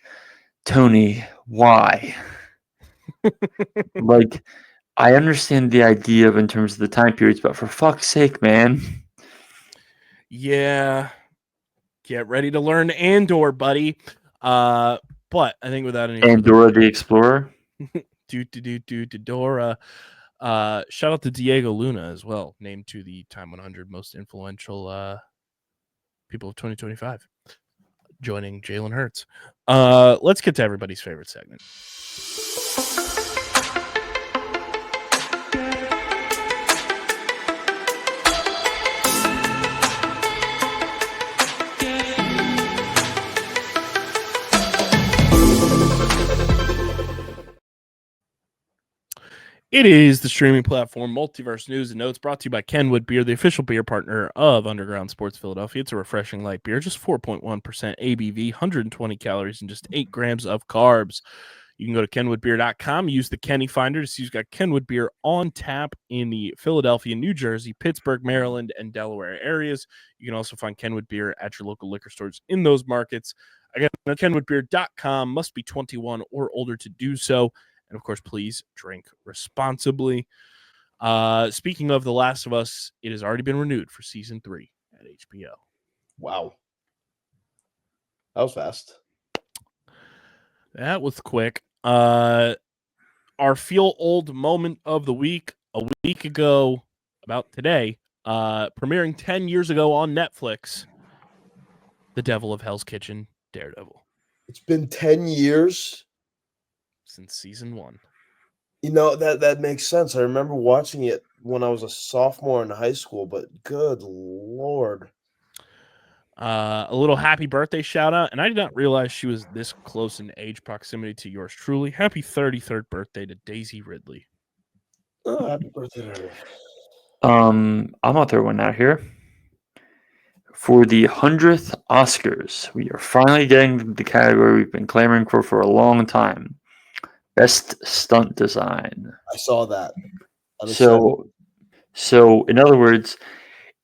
Tony, why? Like, I understand the idea of in terms of the time periods, but for fuck's sake, man. Yeah. Get ready to learn Andor, buddy. But I think without any further Dora the Explorer. Dora. Shout out to Diego Luna as well, named to the Time 100 most influential people of 2025, joining Jalen Hurts. Let's get to everybody's favorite segment. It is the streaming platform Multiverse News and Notes, brought to you by Kenwood Beer, the official beer partner of Underground Sports Philadelphia. It's a refreshing light beer, just 4.1% ABV, 120 calories, and just 8 grams of carbs. You can go to kenwoodbeer.com, use the Kenny Finder to see who's got Kenwood Beer on tap in the Philadelphia, New Jersey, Pittsburgh, Maryland, and Delaware areas. You can also find Kenwood Beer at your local liquor stores in those markets. Again, kenwoodbeer.com, must be 21 or older to do so. And, of course, please drink responsibly. Speaking of The Last of Us, it has already been renewed for Season 3 at HBO. Wow. That was fast. That was quick. Our feel old moment of the week, a week ago, about today, premiering 10 years ago on Netflix, The Devil of Hell's Kitchen, Daredevil. It's been 10 years since Season 1. You know, that makes sense. I remember watching it when I was a sophomore in high school, but good Lord. A little happy birthday shout out, and I did not realize she was this close in age proximity to yours truly. Happy 33rd birthday to Daisy Ridley. Oh, happy birthday to her. I'm gonna throw one out here. For the 100th Oscars, we are finally getting the category we've been clamoring for a long time. Best stunt design. I saw that. So in other words,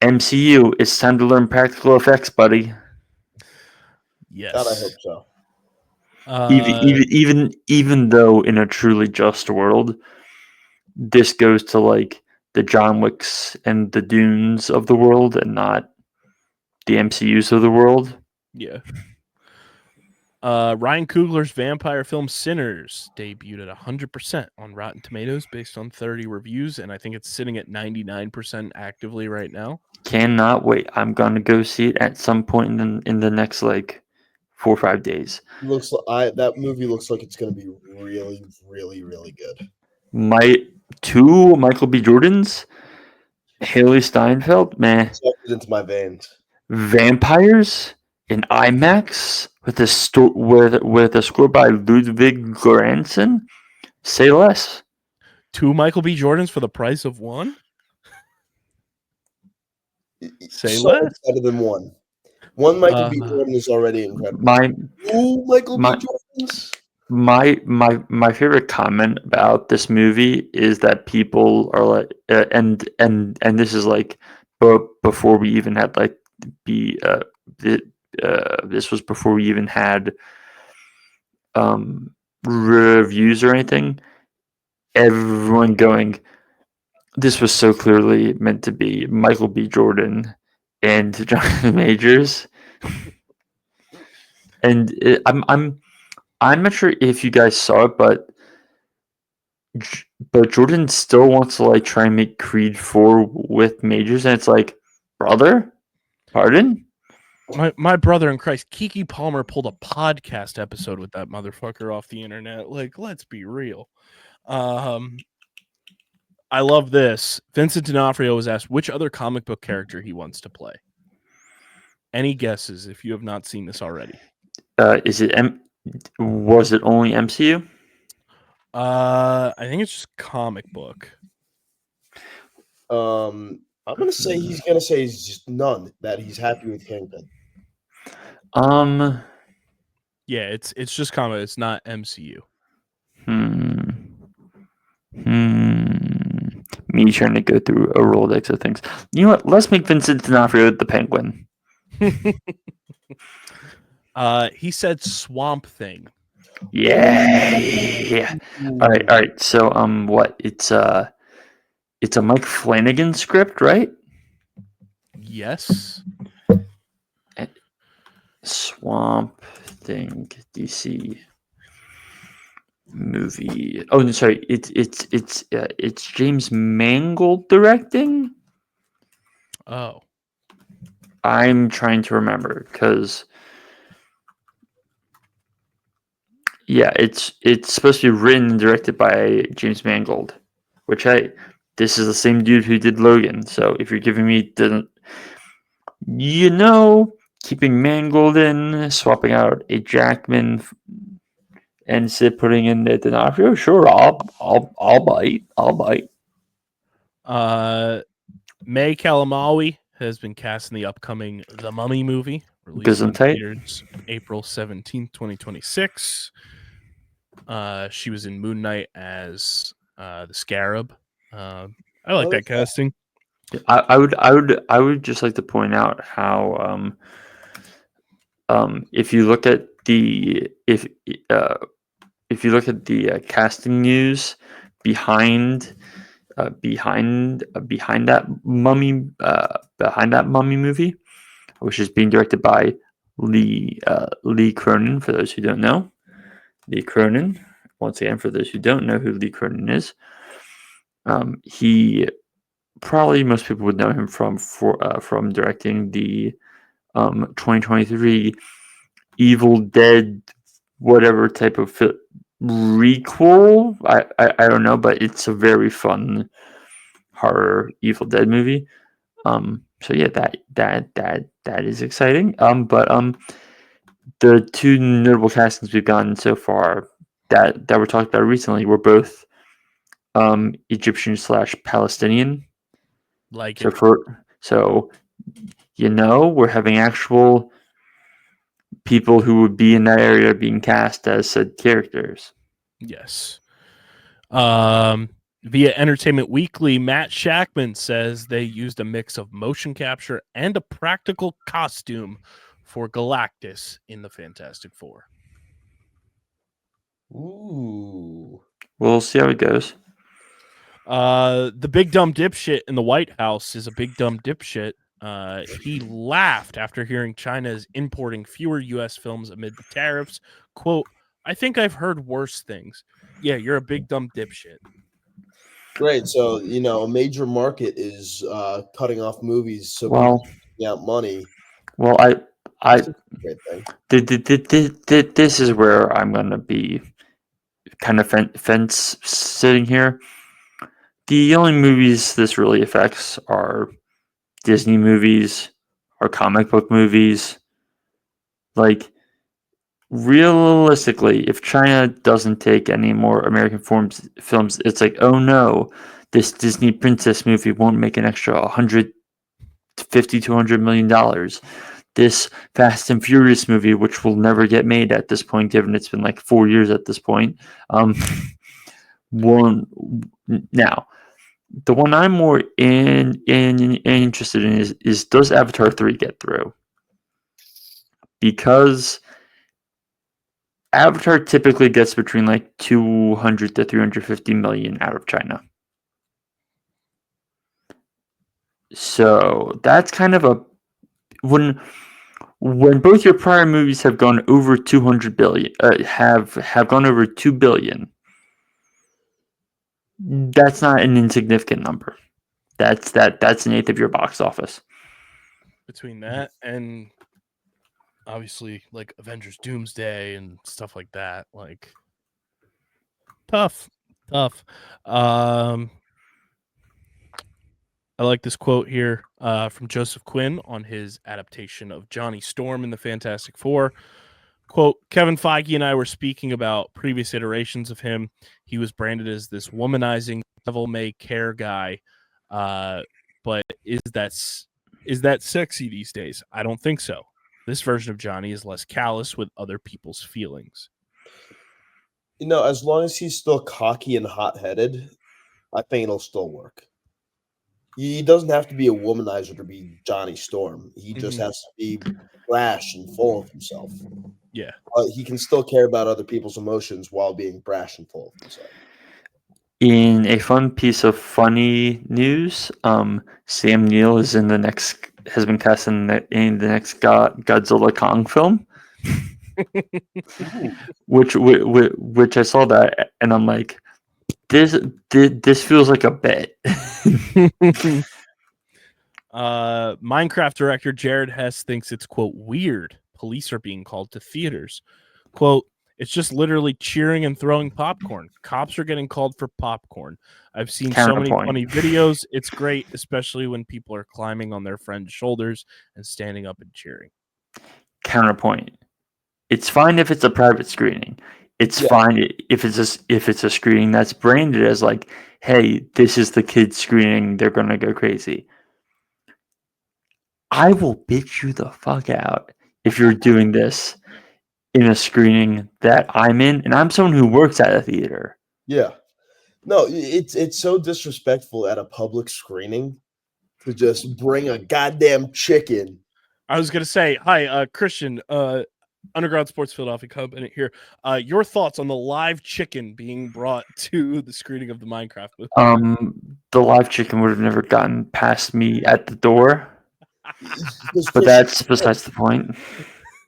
MCU, it's time to learn practical effects, buddy. Yes. God, I hope so. Even though in a truly just world, this goes to like the John Wicks and the Dunes of the world, and not the MCUs of the world. Yeah. Ryan Coogler's vampire film Sinners debuted at 100% on Rotten Tomatoes based on 30 reviews, and I think it's sitting at 99% actively right now. Cannot wait. I'm gonna go see it at some point in the next like 4 or 5 days. That movie looks like it's gonna be really, really, really good. Two Michael B. Jordans, Haley Steinfeld, man. It's into my veins. Vampires in IMAX with a score by Ludwig Göransson. Say less. 2 Michael B. Jordans for the price of 1. Say less. Better than 1. 1 Michael B. Jordan is already incredible. Michael B. Jordans. My favorite comment about this movie is that people are like, and this is like, before we even had like this was before we even had reviews or anything. Everyone going, this was so clearly meant to be Michael B. Jordan and Jonathan Majors. and I'm not sure if you guys saw it, but Jordan still wants to like try and make Creed 4 with Majors, and it's like, brother, pardon? My brother in Christ, Kiki Palmer pulled a podcast episode with that motherfucker off the internet. Like, let's be real. I love this. Vincent D'Onofrio was asked which other comic book character he wants to play. Any guesses if you have not seen this already? Was it only MCU? I think it's just comic book. I'm gonna say he's just none. That he's happy with Kingpin. Yeah, it's just comic. It's not MCU. Me trying to go through a Rolodex of things. You know what? Let's make Vincent D'Onofrio the Penguin. He said Swamp Thing. Yeah. All right. So, what? It's a Mike Flanagan script, right? Yes. Swamp Thing, DC movie. Oh, no, sorry. It's James Mangold directing. Oh. I'm trying to remember because, yeah, it's supposed to be written and directed by James Mangold, which this is the same dude who did Logan. So if you're giving me keeping Mangold in, swapping out a Jackman, and putting in the D'Onofrio, sure, I'll bite. May Kalamaui has been cast in the upcoming The Mummy movie, released in Gesundheit. theaters April 17th, 2026. She was in Moon Knight as the Scarab. I like that casting. I would just like to point out how if you look at the casting news behind that mummy movie, which is being directed by Lee Cronin. For those who don't know, Lee Cronin. Once again, for those who don't know who Lee Cronin is, he probably most people would know him from directing the 2023 Evil Dead whatever type of requel. I don't know, but it's a very fun horror Evil Dead movie. So yeah, that is exciting. But the two notable castings we've gotten so far that were talked about recently were both Egyptian/Palestinian. Like so it. we're having actual people who would be in that area being cast as said characters. Yes. Via Entertainment Weekly, Matt Shackman says they used a mix of motion capture and a practical costume for Galactus in the Fantastic Four. Ooh. We'll see how it goes. The big dumb dipshit in the White House is a big dumb dipshit. He laughed after hearing China is importing fewer U.S. films amid the tariffs. Quote, I think I've heard worse things. Yeah, you're a big dumb dipshit. Great. So, a major market is cutting off movies so Well, people can get money. Well, That's a great thing. This is where I'm going to be kind of fence sitting here. The only movies this really affects are Disney movies or comic book movies. Like, realistically, if China doesn't take any more American films, it's like, oh no, this Disney princess movie won't make an extra $150 to $200 million. This Fast and Furious movie, which will never get made at this point, given it's been like 4 years at this point. Now, the one I'm more interested in is does Avatar 3 get through? Because Avatar typically gets between like 200 to 350 million out of China. So that's kind of a when when both your prior movies have gone over 200 billion, have gone over 2 billion, that's not an insignificant number. That's an eighth of your box office. Between that and obviously like Avengers Doomsday and stuff like that, like tough. I like this quote here from Joseph Quinn on his adaptation of Johnny Storm in the Fantastic Four. Quote, Kevin Feige and I were speaking about previous iterations of him. He was branded as this womanizing, devil may care guy. But is that sexy these days? I don't think so. This version of Johnny is less callous with other people's feelings. As long as he's still cocky and hot-headed, I think it'll still work. He doesn't have to be a womanizer to be Johnny Storm. He just has to be brash and full of himself. Yeah. But he can still care about other people's emotions while being brash and full of himself. In a fun piece of funny news, Sam Neill has been cast in the next Godzilla Kong film. which I saw that and I'm like, this feels like a bit. Minecraft director Jared Hess thinks it's, quote, weird police are being called to theaters. Quote, it's just literally cheering and throwing popcorn. Cops are getting called for popcorn. I've seen so many funny videos. It's great, especially when people are climbing on their friends' shoulders and standing up and cheering. Counterpoint. It's fine if it's a private screening. It's fine if it's a screening that's branded as like, hey, this is the kids screening. They're gonna go crazy. I will bitch you the fuck out if you're doing this in a screening that I'm in, and I'm someone who works at a theater. Yeah. No, it's so disrespectful at a public screening to just bring a goddamn chicken. I was gonna say, hi, Christian, Underground Sports Philadelphia Bennett here. Your thoughts on the live chicken being brought to the screening of the Minecraft movie? The live chicken would have never gotten past me at the door. But that's besides the point.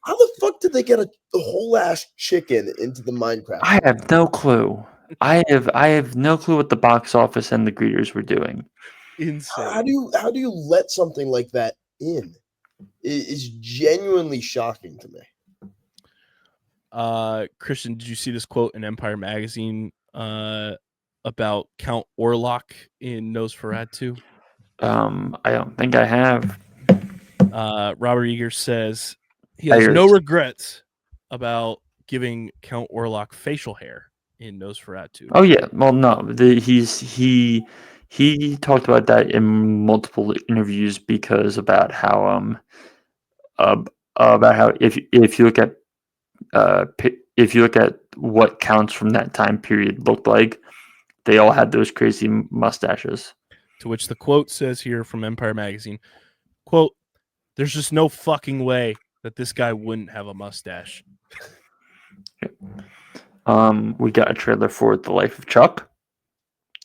How the fuck did they get a whole ass chicken into the Minecraft? I have no clue. I have no clue what the box office and the greeters were doing. Insane. How do you let something like that in? It is genuinely shocking to me. Christian, did you see this quote in Empire Magazine about Count Orlok in Nosferatu? I don't think I have. Robert Eager says he has no regrets about giving Count Orlok facial hair in Nosferatu. Oh yeah, well no, he talked about that in multiple interviews because about how if you look at what counts from that time period looked like, they all had those crazy mustaches. To which the quote says here from Empire Magazine, quote, there's just no fucking way that this guy wouldn't have a mustache. We got a trailer for The Life of Chuck.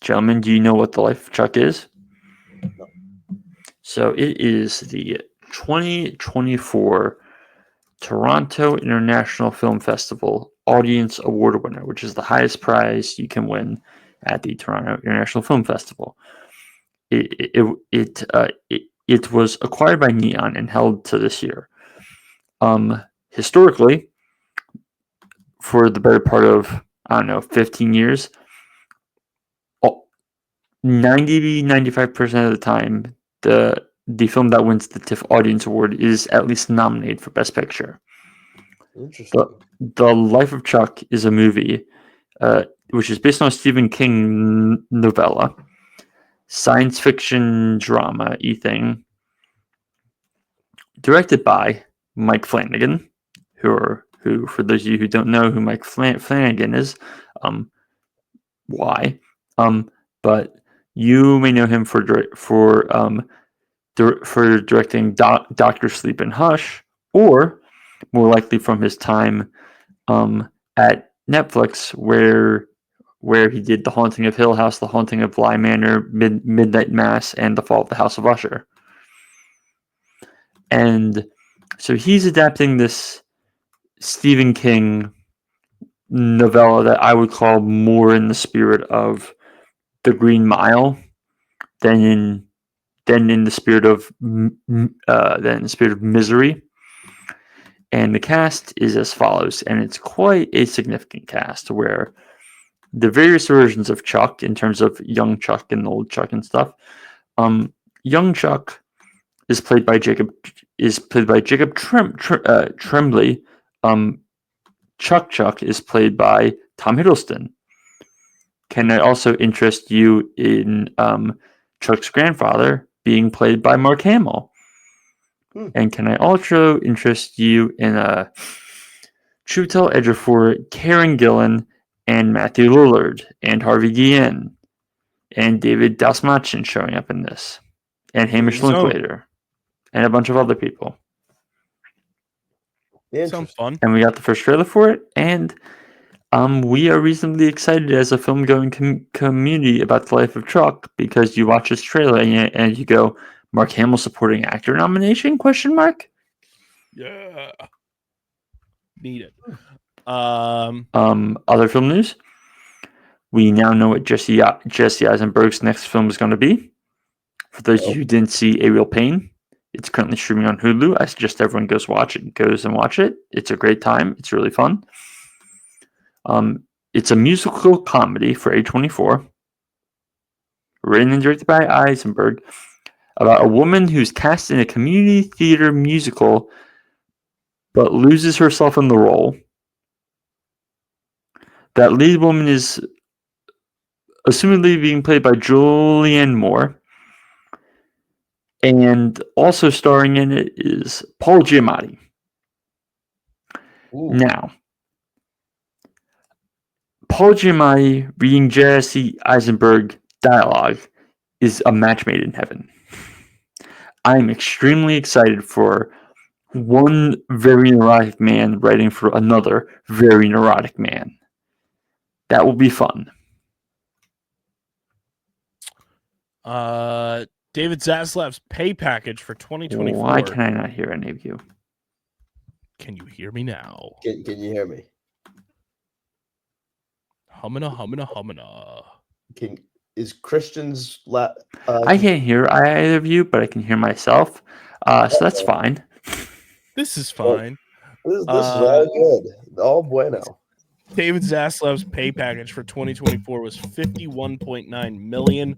Gentlemen, do you know what The Life of Chuck is? No. So it is the 2024 Toronto International Film Festival Audience Award winner, which is the highest prize you can win at the Toronto International Film Festival. It was acquired by Neon and held to this year. Historically, for the better part of 15 years, 95% of the time, the film that wins the TIFF Audience Award is at least nominated for Best Picture. Interesting. The Life of Chuck is a movie which is based on a Stephen King novella, science fiction drama thing, directed by Mike Flanagan, who for those of you who don't know who Mike Flanagan is, but you may know him for directing Dr. Sleep and Hush, or more likely from his time at Netflix, where he did The Haunting of Hill House, The Haunting of Bly Manor, Midnight Mass, and The Fall of the House of Usher. And So he's adapting this Stephen King novella that I would call more in the spirit of The Green Mile than in the spirit of Misery. And the cast is as follows, and it's quite a significant cast where the various versions of Chuck, in terms of young Chuck and old Chuck and stuff. Young Chuck is played by Jacob Tremblay. Chuck is played by Tom Hiddleston. Can I also interest you in Chuck's grandfather being played by Mark Hamill? And can I also interest you in a Chiwetel Ejiofor, Karen Gillan, and Matthew Lillard, and Harvey Guillen, and David Dalsmachin showing up in this, and Hamish Linklater, and a bunch of other people. Sounds fun. And we got the first trailer for it, and we are reasonably excited as a film-going community about the life of Chuck, because you watch this trailer and you go, Mark Hamill supporting actor nomination? ? Yeah. Need it. Other film news. We now know what Jesse Eisenberg's next film is going to be. For those of you who didn't see A Real Pain, it's currently streaming on Hulu. I suggest everyone goes and watch it. It's a great time. It's really fun. It's a musical comedy for A24, written and directed by Eisenberg, about a woman who's cast in a community theater musical but loses herself in the role. That lead woman is assumedly being played by Julianne Moore. And also starring in it is Paul Giamatti. Ooh. Now, Paul Giamatti reading Jesse Eisenberg dialogue is a match made in heaven. I'm extremely excited for one very neurotic man writing for another very neurotic man. That will be fun. David Zaslav's pay package for 2024. Why can I not hear any of you? Can you hear me now? Can you hear me? Humana. Is Christian's I can't hear either of you, but I can hear myself. So that's fine. This is fine. This is all good. All bueno. David Zaslav's pay package for 2024 was $51.9 million,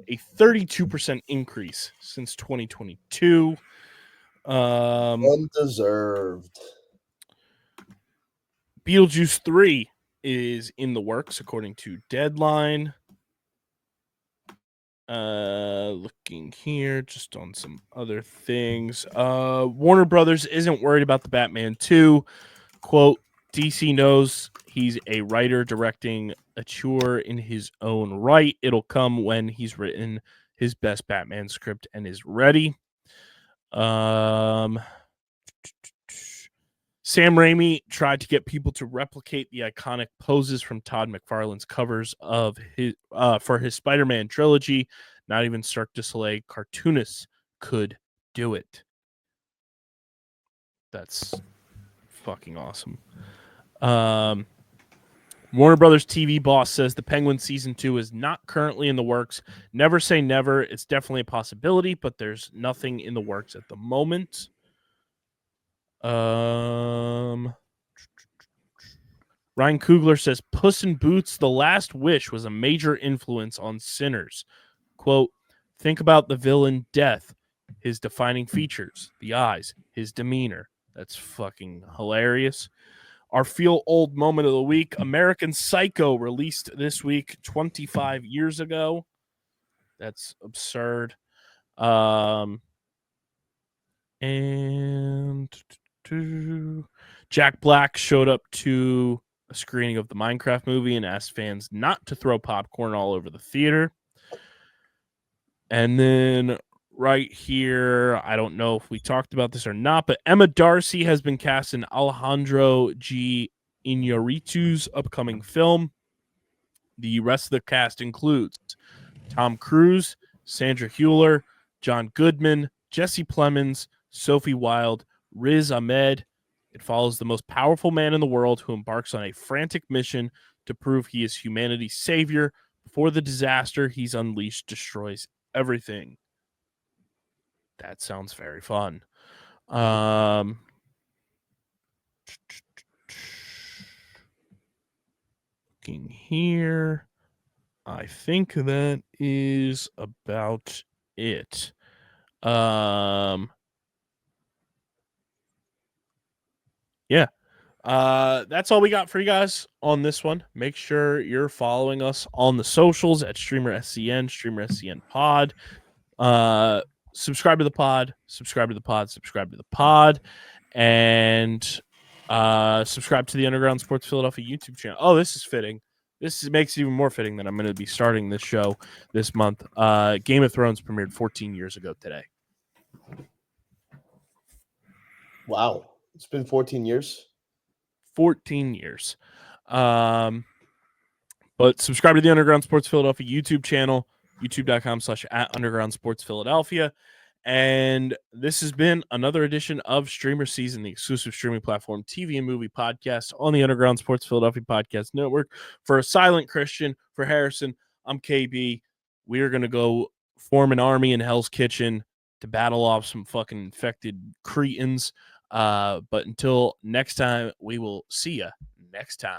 a 32% increase since 2022. Undeserved. Beetlejuice 3 is in the works, according to Deadline. Looking here, just on some other things. Warner Brothers isn't worried about the Batman 2. Quote, DC knows he's a writer directing a chore in his own right. It'll come when he's written his best Batman script and is ready. Sam Raimi tried to get people to replicate the iconic poses from Todd McFarlane's covers of his for his Spider-Man trilogy. Not even Cirque du Soleil cartoonists could do it. That's fucking awesome. Warner Brothers TV boss says the Penguin season 2 is not currently in the works. Never say never. It's definitely a possibility, but there's nothing in the works at the moment. Ryan Coogler says Puss in Boots: The Last Wish was a major influence on Sinners. Quote, think about the villain Death, his defining features, the eyes, his demeanor. That's fucking hilarious. Our feel old moment of the week, American Psycho, released this week 25 years ago. That's absurd. And Jack Black showed up to a screening of the Minecraft movie and asked fans not to throw popcorn all over the theater. And then right here, I don't know if we talked about this or not, but Emma Darcy has been cast in Alejandro G. Iñárritu's upcoming film. The rest of the cast includes Tom Cruise, Sandra Hüller, John Goodman, Jesse Plemons, Sophie Wilde, Riz Ahmed. It follows the most powerful man in the world who embarks on a frantic mission to prove he is humanity's savior before the disaster he's unleashed destroys everything. That sounds very fun. Looking here. I think that is about it. Yeah. That's all we got for you guys on this one. Make sure you're following us on the socials at StreamerSZN, StreamerSZN Pod. Subscribe to the pod, subscribe to the pod, subscribe to the pod, and subscribe to the Underground Sports Philadelphia YouTube channel. Oh, this is fitting. This makes it even more fitting that I'm going to be starting this show this month. Game of Thrones premiered 14 years ago today. Wow. It's been 14 years. 14 years. But subscribe to the Underground Sports Philadelphia YouTube channel, youtube.com/@Underground Sports Philadelphia. And this has been another edition of StreamerSZN, the exclusive streaming platform, TV and movie podcast on the Underground Sports Philadelphia Podcast Network. For a silent Christian, for Harrison, I'm KB. We are going to go form an army in Hell's Kitchen to battle off some fucking infected Cretans. But until next time, we will see you next time.